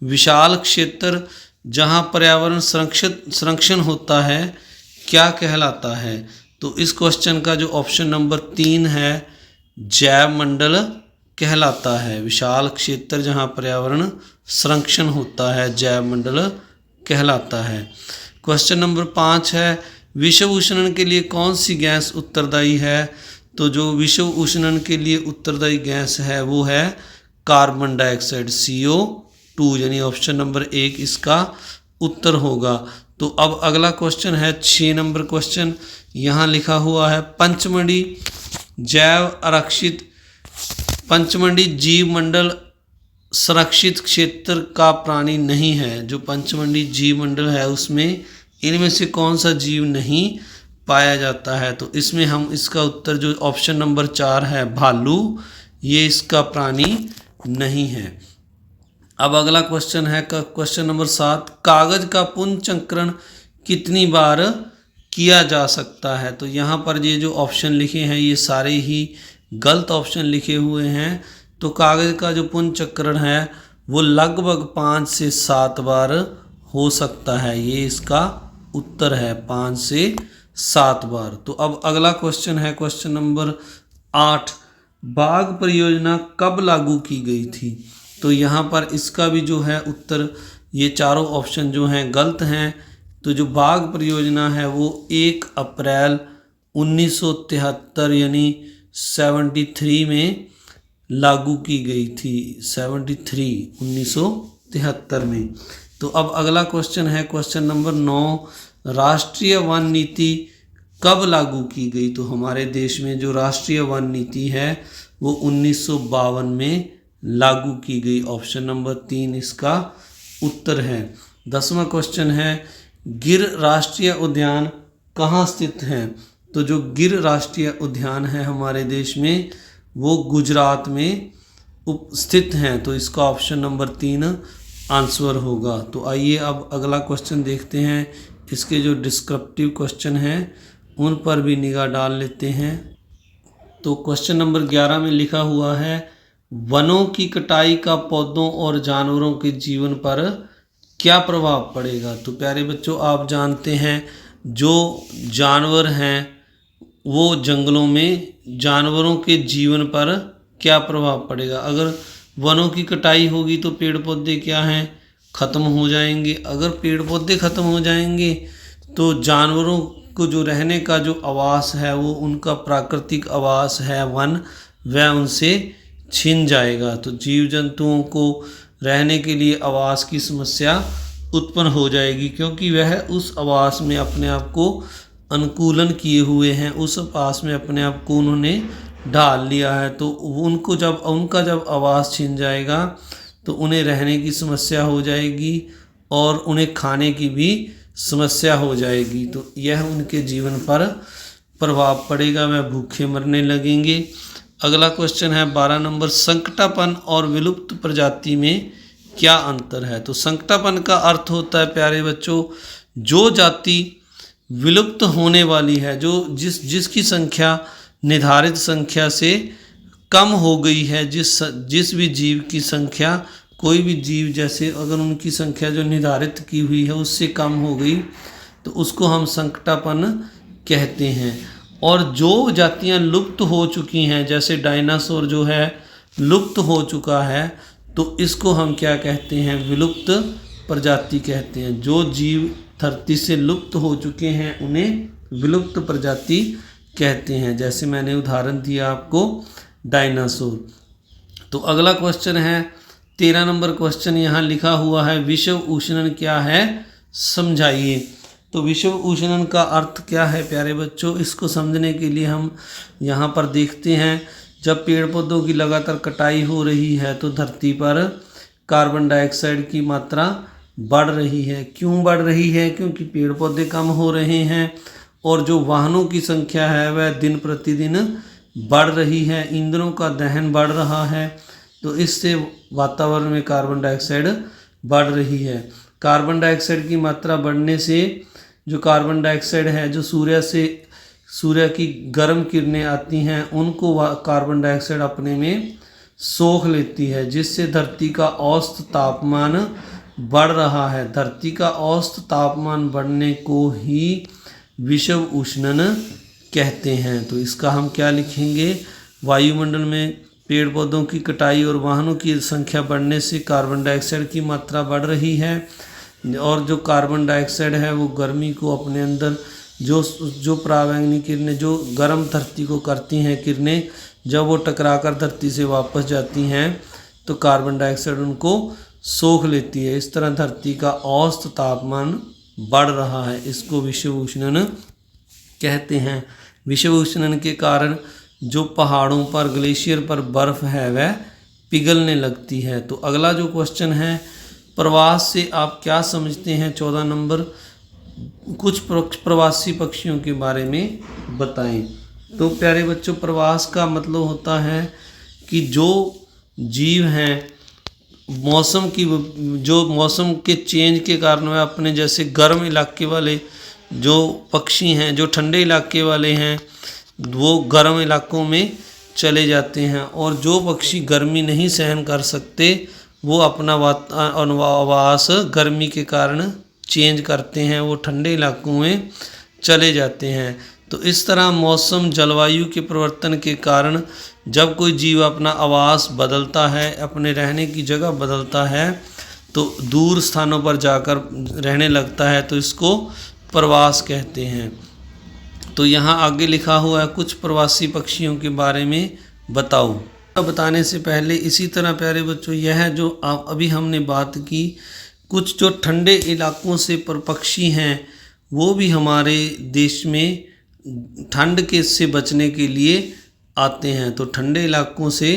विशाल क्षेत्र जहाँ पर्यावरण संरक्षण होता है क्या कहलाता है? तो इस क्वेश्चन का जो ऑप्शन नंबर 3 है जैव मंडल कहलाता है। विशाल क्षेत्र जहाँ पर्यावरण संरक्षण होता है जैव मंडल कहलाता है। क्वेश्चन नंबर 5 है विश्व उष्णन के लिए कौन सी गैस उत्तरदायी है? तो जो विश्व उष्णन के लिए उत्तरदायी गैस है वो है कार्बन डाइऑक्साइड CO2, यानी ऑप्शन नंबर 1 इसका उत्तर होगा। तो अब अगला क्वेश्चन है 6 नंबर क्वेश्चन, यहाँ लिखा हुआ है पंचमढ़ी जैव आरक्षित पंचमढ़ी जीव मंडल संरक्षित क्षेत्र का प्राणी नहीं है। जो पंचमढ़ी जीव मंडल है उसमें इनमें से कौन सा जीव नहीं पाया जाता है? तो इसमें हम इसका उत्तर जो ऑप्शन नंबर 4 है भालू, ये इसका प्राणी नहीं है। अब अगला क्वेश्चन है क्वेश्चन नंबर 7, कागज का पुनर्चक्रण कितनी बार किया जा सकता है? तो यहाँ पर ये जो ऑप्शन लिखे हैं ये सारे ही गलत ऑप्शन लिखे हुए हैं। तो कागज का जो पुनर्चक्रण है वो लगभग 5 से 7 बार हो सकता है, ये इसका उत्तर है 5 से 7 बार। तो अब अगला क्वेश्चन है क्वेश्चन नंबर 8, बाघ परियोजना कब लागू की गई थी? तो यहाँ पर इसका भी जो है उत्तर, ये चारों ऑप्शन जो हैं गलत हैं। तो जो बाघ परियोजना है वो 1 अप्रैल 1973 यानी 73 में लागू की गई थी, 1973 में। तो अब अगला क्वेश्चन है क्वेश्चन नंबर 9, राष्ट्रीय वन नीति कब लागू की गई? तो हमारे देश में जो राष्ट्रीय वन नीति है वो 1952 में लागू की गई, ऑप्शन नंबर 3 इसका उत्तर है। 10वां क्वेश्चन है गिर राष्ट्रीय उद्यान कहाँ स्थित है? तो जो गिर राष्ट्रीय उद्यान है हमारे देश में वो गुजरात में स्थित हैं, तो इसका ऑप्शन नंबर 3 आंसर होगा। तो आइए अब अगला क्वेश्चन देखते हैं, इसके जो डिस्क्रिप्टिव क्वेश्चन हैं उन पर भी निगाह डाल लेते हैं। तो क्वेश्चन नंबर 11 में लिखा हुआ है वनों की कटाई का पौधों और जानवरों के जीवन पर क्या प्रभाव पड़ेगा? तो प्यारे बच्चों आप जानते हैं जो जानवर हैं वो जंगलों में जानवरों के जीवन पर क्या प्रभाव पड़ेगा? अगर वनों की कटाई होगी तो पेड़ पौधे क्या हैं, ख़त्म हो जाएंगे। अगर पेड़ पौधे ख़त्म हो जाएंगे तो जानवरों को जो रहने का जो आवास है वो उनका प्राकृतिक आवास है वन, वह उनसे छिन जाएगा। तो जीव जंतुओं को रहने के लिए आवास की समस्या उत्पन्न हो जाएगी, क्योंकि वह उस आवास में अपने आप को अनुकूलन किए हुए हैं, उस आवास में अपने आप को उन्होंने ढाल लिया है। तो उनको जब उनका आवास छिन जाएगा तो उन्हें रहने की समस्या हो जाएगी और उन्हें खाने की भी समस्या हो जाएगी। तो यह उनके जीवन पर प्रभाव पड़ेगा, वह भूखे मरने लगेंगे। अगला क्वेश्चन है 12 नंबर, संकटापन और विलुप्त प्रजाति में क्या अंतर है? तो संकटापन का अर्थ होता है प्यारे बच्चों जो जाति विलुप्त होने वाली है, जो जिसकी संख्या निर्धारित संख्या से कम हो गई है, जिस भी जीव की संख्या, कोई भी जीव जैसे अगर उनकी संख्या जो निर्धारित की हुई है उससे कम हो गई तो उसको हम संकटापन कहते हैं। और जो जातियां लुप्त हो चुकी हैं, जैसे डायनासोर जो है लुप्त हो चुका है, तो इसको हम क्या कहते हैं, विलुप्त प्रजाति कहते हैं। जो जीव धरती से लुप्त हो चुके हैं उन्हें विलुप्त प्रजाति कहते हैं, जैसे मैंने उदाहरण दिया आपको डायनासोर। तो अगला क्वेश्चन है 13 नंबर क्वेश्चन, यहाँ लिखा हुआ है विश्व उष्णन क्या है समझाइए। तो विश्व उष्णन का अर्थ क्या है प्यारे बच्चों, इसको समझने के लिए हम यहाँ पर देखते हैं जब पेड़ पौधों की लगातार कटाई हो रही है तो धरती पर कार्बन डाइऑक्साइड की मात्रा बढ़ रही है। क्यों बढ़ रही है? क्योंकि पेड़ पौधे कम हो रहे हैं और जो वाहनों की संख्या है वह दिन प्रतिदिन बढ़ रही है, ईंधनों का दहन बढ़ रहा है, तो इससे वातावरण में कार्बन डाइऑक्साइड बढ़ रही है। कार्बन डाइऑक्साइड की मात्रा बढ़ने से जो कार्बन डाइऑक्साइड है जो सूर्य की गर्म किरणें आती हैं उनको कार्बन डाइऑक्साइड अपने में सोख लेती है, जिससे धरती का औसत तापमान बढ़ रहा है। धरती का औसत तापमान बढ़ने को ही विश्व उष्णन कहते हैं। तो इसका हम क्या लिखेंगे, वायुमंडल में पेड़ पौधों की कटाई और वाहनों की संख्या बढ़ने से कार्बन डाइऑक्साइड की मात्रा बढ़ रही है, और जो कार्बन डाइऑक्साइड है वो गर्मी को अपने अंदर जो पराबैंगनी किरणें जो गर्म धरती को करती हैं किरणें, जब वो टकराकर धरती से वापस जाती हैं तो कार्बन डाइऑक्साइड उनको सोख लेती है। इस तरह धरती का औसत तापमान बढ़ रहा है, इसको विश्व उष्णन कहते हैं। विश्व उष्णन के कारण जो पहाड़ों पर ग्लेशियर पर बर्फ़ है वह पिघलने लगती है। तो अगला जो क्वेश्चन है, प्रवास से आप क्या समझते हैं, 14 नंबर, कुछ प्रवासी पक्षियों के बारे में बताएं। तो प्यारे बच्चों, प्रवास का मतलब होता है कि जो जीव हैं मौसम के चेंज के कारण वह अपने जैसे गर्म इलाके वाले जो पक्षी हैं, जो ठंडे इलाके वाले हैं, वो गर्म इलाकों में चले जाते हैं, और जो पक्षी गर्मी नहीं सहन कर सकते वो अपना आवास गर्मी के कारण चेंज करते हैं, वो ठंडे इलाकों में चले जाते हैं। तो इस तरह मौसम जलवायु के परिवर्तन के कारण जब कोई जीव अपना आवास बदलता है, अपने रहने की जगह बदलता है, तो दूर स्थानों पर जाकर रहने लगता है, तो इसको प्रवास कहते हैं। तो यहाँ आगे लिखा हुआ है, कुछ प्रवासी पक्षियों के बारे में बताओ। बताने से पहले इसी तरह प्यारे बच्चों, यह जो अभी हमने बात की, कुछ जो ठंडे इलाकों से पक्षी हैं वो भी हमारे देश में ठंड के से बचने के लिए आते हैं। तो ठंडे इलाकों से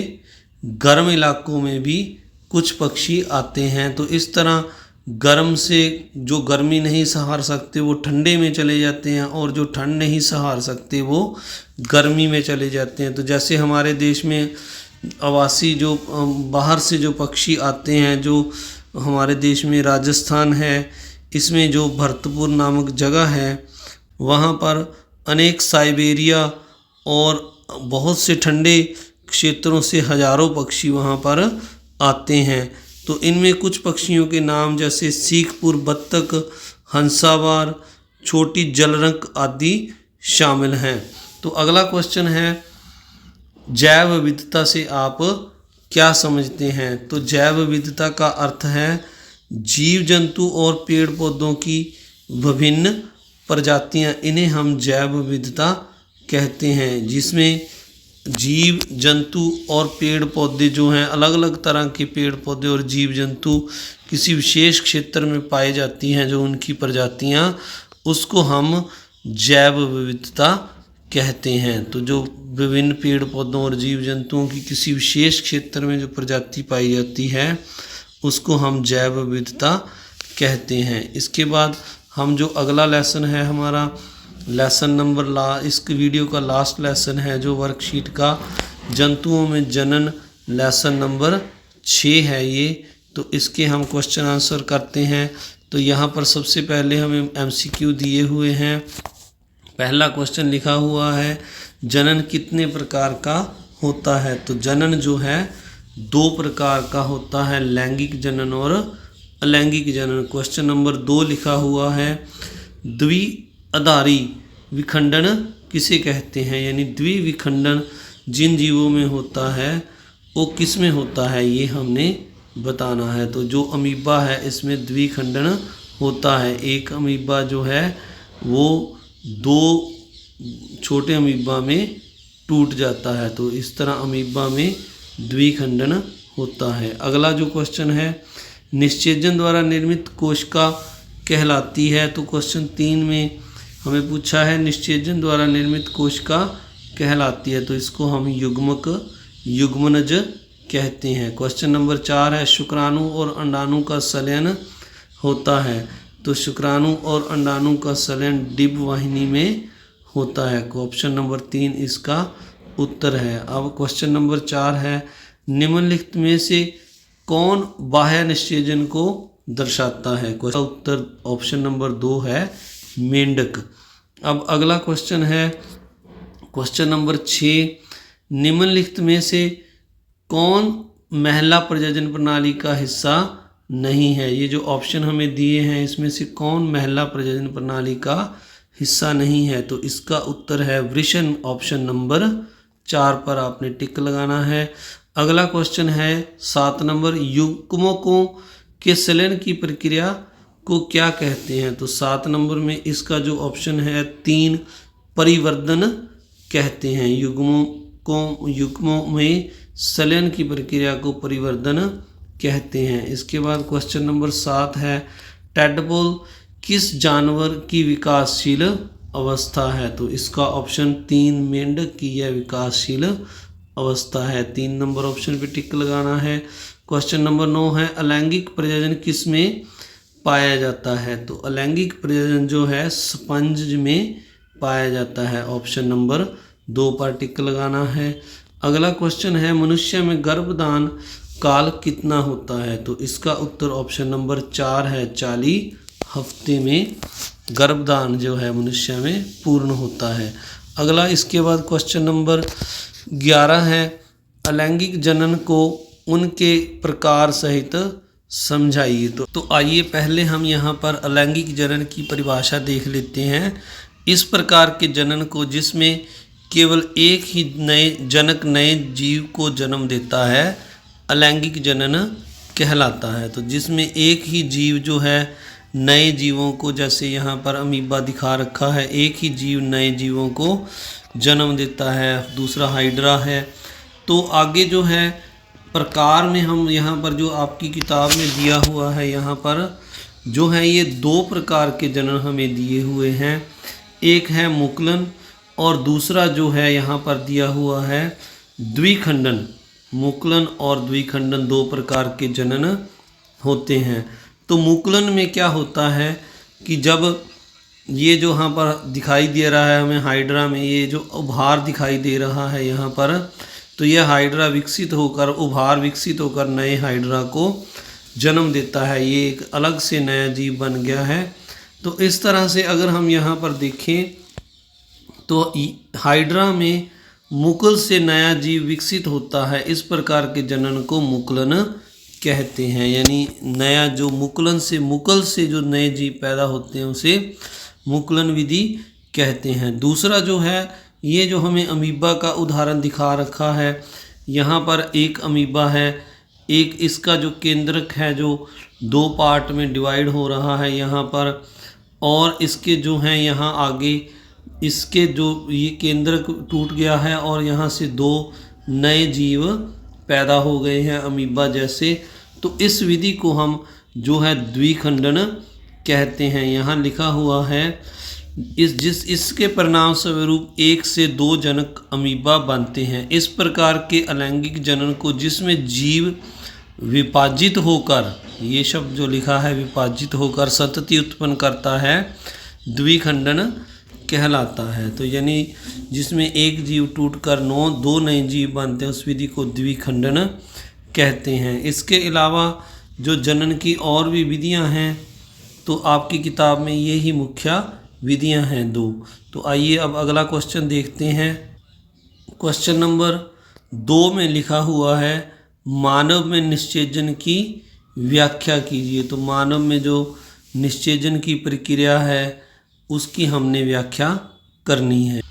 गर्म इलाकों में भी कुछ पक्षी आते हैं। तो इस तरह गर्म से जो गर्मी नहीं सहार सकते वो ठंडे में चले जाते हैं, और जो ठंड नहीं सहार सकते वो गर्मी में चले जाते हैं। तो जैसे हमारे देश में आवासी जो बाहर से जो पक्षी आते हैं, जो हमारे देश में राजस्थान है, इसमें जो भरतपुर नामक जगह है वहाँ पर अनेक साइबेरिया और बहुत से ठंडे क्षेत्रों से हजारों पक्षी वहाँ पर आते हैं। तो इनमें कुछ पक्षियों के नाम जैसे सीखपुर बत्तख, हंसावार, छोटी जलरंक आदि शामिल हैं। तो अगला क्वेश्चन है, जैव विविधता से आप क्या समझते हैं। तो जैव विविधता का अर्थ है जीव जंतु और पेड़ पौधों की विभिन्न प्रजातियां, इन्हें हम जैव विविधता कहते हैं, जिसमें जीव जंतु और पेड़ पौधे जो हैं, अलग अलग तरह के पेड़ पौधे और जीव जंतु किसी विशेष क्षेत्र में पाई जाती हैं, जो उनकी प्रजातियां, उसको हम जैव विविधता कहते हैं। तो जो विभिन्न पेड़ पौधों और जीव जंतुओं की किसी विशेष क्षेत्र में जो प्रजाति पाई जाती है उसको हम जैव विविधता कहते हैं। इसके बाद हम जो अगला लेसन है हमारा लेसन नंबर इस वीडियो का लास्ट लेसन है जो वर्कशीट का, जंतुओं में जनन, लेसन नंबर 6 है ये। तो इसके हम क्वेश्चन आंसर करते हैं। तो यहाँ पर सबसे पहले हमें MCQ दिए हुए हैं। पहला क्वेश्चन लिखा हुआ है, जनन कितने प्रकार का होता है। तो जनन जो है 2 प्रकार का होता है, लैंगिक जनन और अलैंगिक जनन। क्वेश्चन नंबर 2 लिखा हुआ है, द्विआधारी विखंडन किसे कहते हैं, यानी द्विविखंडन जिन जीवों में होता है वो किस में होता है, ये हमने बताना है। तो जो अमीबा है इसमें द्विखंडन होता है, एक अमीबा जो है वो 2 छोटे अमीबा में टूट जाता है। तो इस तरह अमीबा में द्विखंडन होता है। अगला जो क्वेश्चन है, निषेचन द्वारा निर्मित कोशिका कहलाती है। तो क्वेश्चन 3 में हमें पूछा है निषेचन द्वारा निर्मित कोशिका कहलाती है, तो इसको हम युग्मनज कहते हैं। क्वेश्चन नंबर 4 है, शुक्राणु और अंडाणु का संलयन होता है। तो शुक्राणु और अंडाणु का संलयन डिंब वाहिनी में होता है। ऑप्शन नंबर 3 इसका उत्तर है। अब क्वेश्चन नंबर 4 है, निम्नलिखित में से कौन बाह्य निषेचन को दर्शाता है। क्वेश्चन उत्तर ऑप्शन नंबर 2 है, मेंढक। अब अगला क्वेश्चन है, क्वेश्चन नंबर 6, निम्नलिखित में से कौन महिला प्रजनन प्रणाली का हिस्सा नहीं है। ये जो ऑप्शन हमें दिए हैं इसमें से कौन महिला प्रजनन प्रणाली का हिस्सा नहीं है, तो इसका उत्तर है वृषण, ऑप्शन नंबर 4 पर आपने टिक लगाना है। अगला क्वेश्चन है 7 नंबर, युग्मकों के संलयन की प्रक्रिया को क्या कहते हैं। तो 7 नंबर में इसका जो ऑप्शन है 3, परिवर्धन कहते हैं। युग्मों में संलयन की प्रक्रिया को परिवर्धन कहते हैं। इसके बाद क्वेश्चन नंबर 7 है, टैडपोल किस जानवर की विकासशील अवस्था है। तो इसका ऑप्शन 3, मेंढक की यह विकासशील अवस्था है। 3 नंबर ऑप्शन पे टिक लगाना है। क्वेश्चन नंबर 9 है, अलैंगिक प्रजनन किस में पाया जाता है। तो अलैंगिक प्रजनन जो है स्पंज में पाया जाता है। ऑप्शन नंबर 2 पर टिक लगाना है। अगला क्वेश्चन है, मनुष्य में गर्भधान काल कितना होता है। तो इसका उत्तर ऑप्शन नंबर 4 है, 40 हफ्ते में गर्भधान जो है मनुष्य में पूर्ण होता है। अगला इसके बाद क्वेश्चन नंबर 11 है, अलैंगिक जनन को उनके प्रकार सहित समझाइए। तो आइए पहले हम यहाँ पर अलैंगिक जनन की परिभाषा देख लेते हैं। इस प्रकार के जनन को जिसमें केवल एक ही नए जीव को जन्म देता है अलैंगिक जनन कहलाता है। तो जिसमें एक ही जीव जो है नए जीवों को, जैसे यहाँ पर अमीबा दिखा रखा है, एक ही जीव नए जीवों को जन्म देता है। दूसरा हाइड्रा है। तो आगे जो है प्रकार में हम यहाँ पर जो आपकी किताब में दिया हुआ है, यहाँ पर जो है ये 2 प्रकार के जनन हमें दिए हुए हैं। एक है मुकुलन और दूसरा जो है यहाँ पर दिया हुआ है द्विखंडन। मुकुलन और द्विखंडन 2 प्रकार के जनन होते हैं। तो मुकुलन में क्या होता है कि जब ये जो यहाँ पर दिखाई दे रहा है हमें हाइड्रा में, ये जो उभार दिखाई दे रहा है यहाँ पर, तो यह हाइड्रा उभार विकसित होकर नए हाइड्रा को जन्म देता है। ये एक अलग से नया जीव बन गया है। तो इस तरह से अगर हम यहाँ पर देखें तो हाइड्रा में मुकुल से नया जीव विकसित होता है। इस प्रकार के जनन को मुकुलन कहते हैं। यानी नया जो मुकुल से जो नए जीव पैदा होते हैं उसे मुकुलन विधि कहते हैं। दूसरा जो है, ये जो हमें अमीबा का उदाहरण दिखा रखा है, यहाँ पर एक अमीबा है, एक इसका जो केंद्रक है जो 2 पार्ट में डिवाइड हो रहा है यहाँ पर, और इसके जो हैं यहाँ आगे इसके जो ये केंद्रक टूट गया है और यहाँ से 2 नए जीव पैदा हो गए हैं अमीबा जैसे। तो इस विधि को हम जो है द्विखंडन कहते हैं। यहाँ लिखा हुआ है इसके परिणाम स्वरूप 1 से 2 जनक अमीबा बनते हैं। इस प्रकार के अलैंगिक जनन को जिसमें जीव विभाजित होकर, ये शब्द जो लिखा है विभाजित होकर संतति उत्पन्न करता है, द्विखंडन कहलाता है। तो यानी जिसमें एक जीव टूटकर 2 नए जीव बनते हैं उस विधि को द्विखंडन कहते हैं। इसके अलावा जो जनन की और भी विधियां हैं तो आपकी किताब में ये ही मुख्य विधियां हैं 2। तो आइए अब अगला क्वेश्चन देखते हैं। क्वेश्चन नंबर 2 में लिखा हुआ है, मानव में निषेचन की व्याख्या कीजिए। तो मानव में जो निषेचन की प्रक्रिया है उसकी हमने व्याख्या करनी है।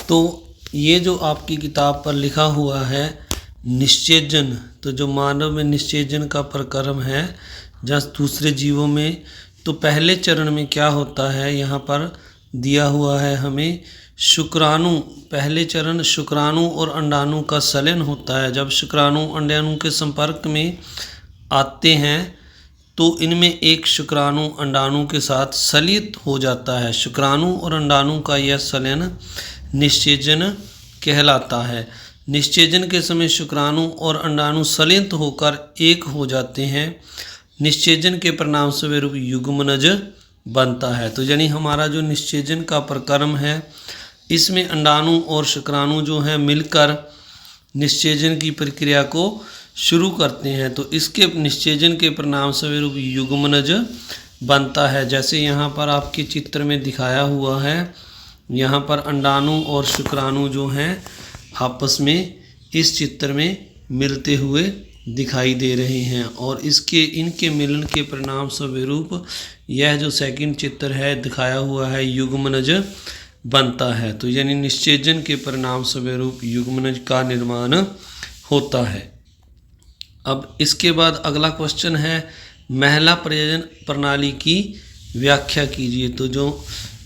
तो ये जो आपकी किताब पर लिखा हुआ है निषेचन, तो जो मानव में निषेचन का प्रक्रम है जहाँ दूसरे जीवों में, तो पहले चरण में क्या होता है यहाँ पर दिया हुआ है हमें शुक्राणु। पहले चरण शुक्राणु और अंडाणु का संलयन होता है। जब शुक्राणु अंडाणु के संपर्क में आते हैं तो इनमें एक शुक्राणु अंडाणु के साथ संलित हो जाता है। शुक्राणु और अंडाणु का यह संलयन निषेचन कहलाता है। निषेचन के समय शुक्राणु और अंडाणु संलित होकर एक हो जाते हैं। निषेचन के परिणाम स्वरूप युग्मनज बनता है। तो यानी हमारा जो निषेचन का प्रक्रम है इसमें अंडाणु और शुक्राणु जो हैं मिलकर निषेचन की प्रक्रिया को शुरू करते हैं। तो इसके निषेचन के परिणाम स्वरूप युग्मनज बनता है। जैसे यहाँ पर आपके चित्र में दिखाया हुआ है यहाँ पर अंडाणु और शुक्राणु जो हैं आपस में इस चित्र में मिलते हुए दिखाई दे रहे हैं और इनके मिलन के परिणाम स्वरूप यह जो सेकंड चित्र है दिखाया हुआ है युग्मनज बनता है। तो यानी निषेचन के परिणाम स्वरूप युग्मनज का निर्माण होता है। अब इसके बाद अगला क्वेश्चन है महिला प्रजनन प्रणाली की व्याख्या कीजिए। तो जो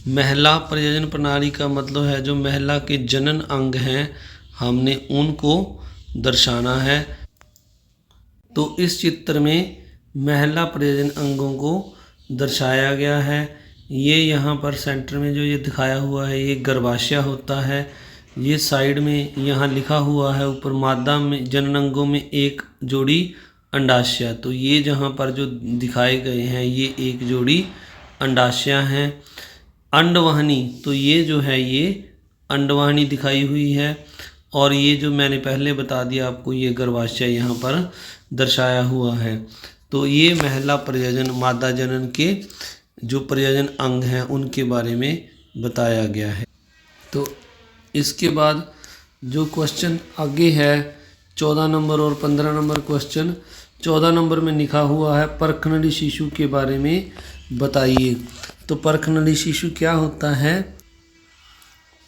महिला प्रजनन प्रणाली का मतलब है जो महिला के जनन अंग हैं हमने उनको दर्शाना है। तो इस चित्र में महिला प्रजनन अंगों को दर्शाया गया है। ये यहाँ पर सेंटर में जो ये दिखाया हुआ है ये गर्भाशय होता है। ये साइड में यहाँ लिखा हुआ है ऊपर मादा में जनन अंगों में एक जोड़ी अंडाशय। तो ये जहाँ पर जो दिखाए गए हैं ये एक जोड़ी अंडाशय हैं। अंडवाहिनी तो ये जो है ये अंडवाहिनी दिखाई हुई है और ये जो मैंने पहले बता दिया आपको ये गर्भाशय यहाँ पर दर्शाया हुआ है। तो ये महिला प्रजनन मादा जनन के जो प्रजनन अंग हैं उनके बारे में बताया गया है। तो इसके बाद जो क्वेश्चन आगे है 14 नंबर और 15 नंबर क्वेश्चन। 14 नंबर में लिखा हुआ है परखनली शिशु के बारे में बताइए। तो परखनली शिशु क्या होता है?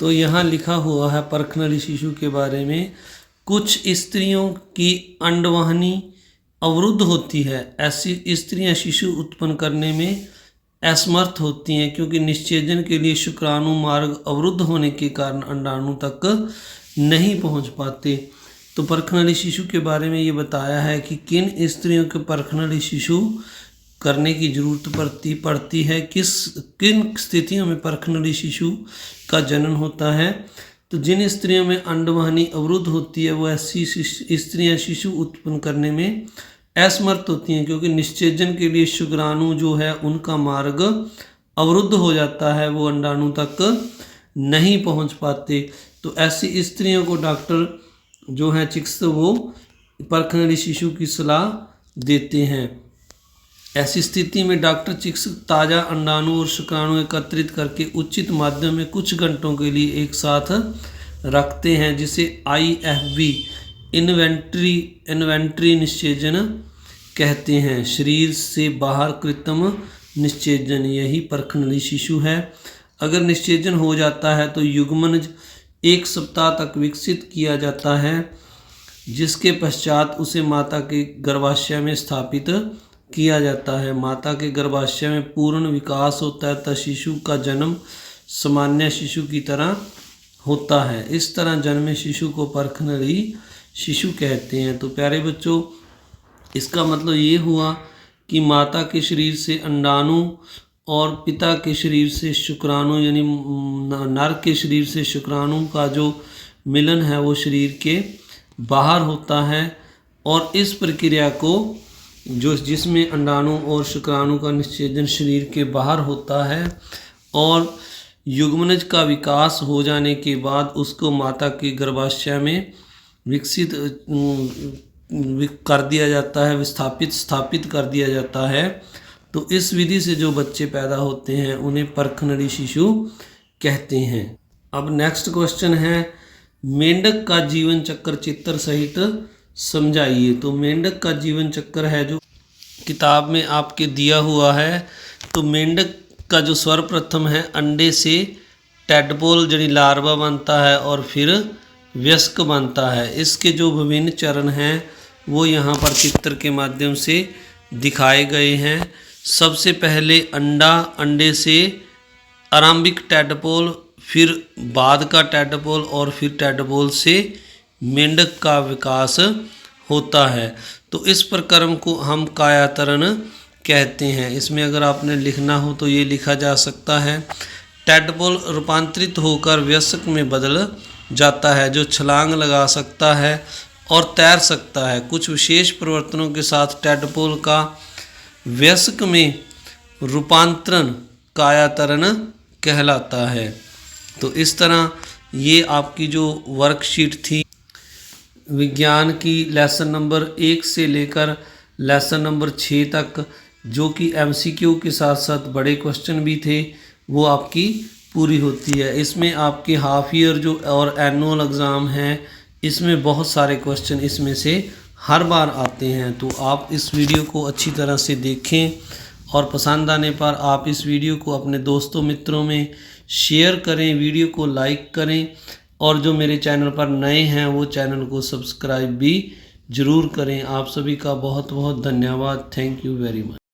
तो यहाँ लिखा हुआ है परखनली शिशु के बारे में कुछ स्त्रियों की अंडवाहिनी अवरुद्ध होती है। ऐसी स्त्रियां शिशु उत्पन्न करने में असमर्थ होती हैं क्योंकि निषेचन के लिए शुक्राणु मार्ग अवरुद्ध होने के कारण अंडाणु तक नहीं पहुंच पाते। तो परखनली शिशु के बारे में ये बताया है कि किन स्त्रियों के परखनली शिशु करने की जरूरत पड़ती है, किन स्थितियों में परखनली शिशु का जनन होता है। तो जिन स्त्रियों में अंडवाहिनी अवरुद्ध होती है वो ऐसी स्त्रियां शिशु उत्पन्न करने में असमर्थ होती हैं क्योंकि निषेचन के लिए शुक्राणु जो है उनका मार्ग अवरुद्ध हो जाता है, वो अंडाणु तक नहीं पहुंच पाते। तो ऐसी स्त्रियों को डॉक्टर जो है चिकित्सक वो परखनली शिशु की सलाह देते हैं। ऐसी स्थिति में डॉक्टर चिकित्सक ताज़ा अंडाणु और शुक्राणु एकत्रित करके उचित माध्यम में कुछ घंटों के लिए एक साथ रखते हैं जिसे IFV इन्वेंट्री निषेचन कहते हैं। शरीर से बाहर कृत्रिम निषेचन यही परखनली शिशु है। अगर निषेचन हो जाता है तो युग्मनज 1 सप्ताह तक विकसित किया जाता है जिसके पश्चात उसे माता के गर्भाशय में स्थापित किया जाता है। माता के गर्भाशय में पूर्ण विकास होता है तथा शिशु का जन्म सामान्य शिशु की तरह होता है। इस तरह जन्मे शिशु को परखनली शिशु कहते हैं। तो प्यारे बच्चों इसका मतलब ये हुआ कि माता के शरीर से अंडाणु और पिता के शरीर से शुक्राणु यानी नर के शरीर से शुक्राणु का जो मिलन है वो शरीर के बाहर होता है और इस प्रक्रिया को जिसमें अंडाणु और शुक्राणु का निषेचन शरीर के बाहर होता है और युग्मनज का विकास हो जाने के बाद उसको माता के गर्भाशय में विकसित कर दिया जाता है, स्थापित कर दिया जाता है। तो इस विधि से जो बच्चे पैदा होते हैं उन्हें परखनली शिशु कहते हैं। अब नेक्स्ट क्वेश्चन है मेंढक का जीवन चक्र चित्र सहित समझाइए। तो मेंढक का जीवन चक्र है जो किताब में आपके दिया हुआ है। तो मेंढक का जो सर्वप्रथम है अंडे से टेडपोल जड़ी लार्वा बनता है और फिर वयस्क बनता है। इसके जो विभिन्न चरण हैं वो यहाँ पर चित्र के माध्यम से दिखाए गए हैं। सबसे पहले अंडे से आरंभिक टेडपोल, फिर बाद का टेडपोल और फिर टेडपोल से मेंढक का विकास होता है। तो इस प्रक्रम को हम कायातरण कहते हैं। इसमें अगर आपने लिखना हो तो ये लिखा जा सकता है टेडपोल रूपांतरित होकर वयस्क में बदल जाता है जो छलांग लगा सकता है और तैर सकता है। कुछ विशेष परिवर्तनों के साथ टेडपोल का वयस्क में रूपांतरण कायातरण कहलाता है। तो इस तरह ये आपकी जो वर्कशीट थी विज्ञान की लेसन नंबर 1 से लेकर लेसन नंबर 6 तक जो कि MCQ के साथ साथ बड़े क्वेश्चन भी थे वो आपकी पूरी होती है। इसमें आपके हाफ ईयर जो और एनुअल एग्ज़ाम हैं, इसमें बहुत सारे क्वेश्चन इसमें से हर बार आते हैं। तो आप इस वीडियो को अच्छी तरह से देखें और पसंद आने पर आप इस वीडियो को अपने दोस्तों मित्रों में शेयर करें, वीडियो को लाइक करें और जो मेरे चैनल पर नए हैं वो चैनल को सब्सक्राइब भी ज़रूर करें। आप सभी का बहुत बहुत धन्यवाद। Thank you very much.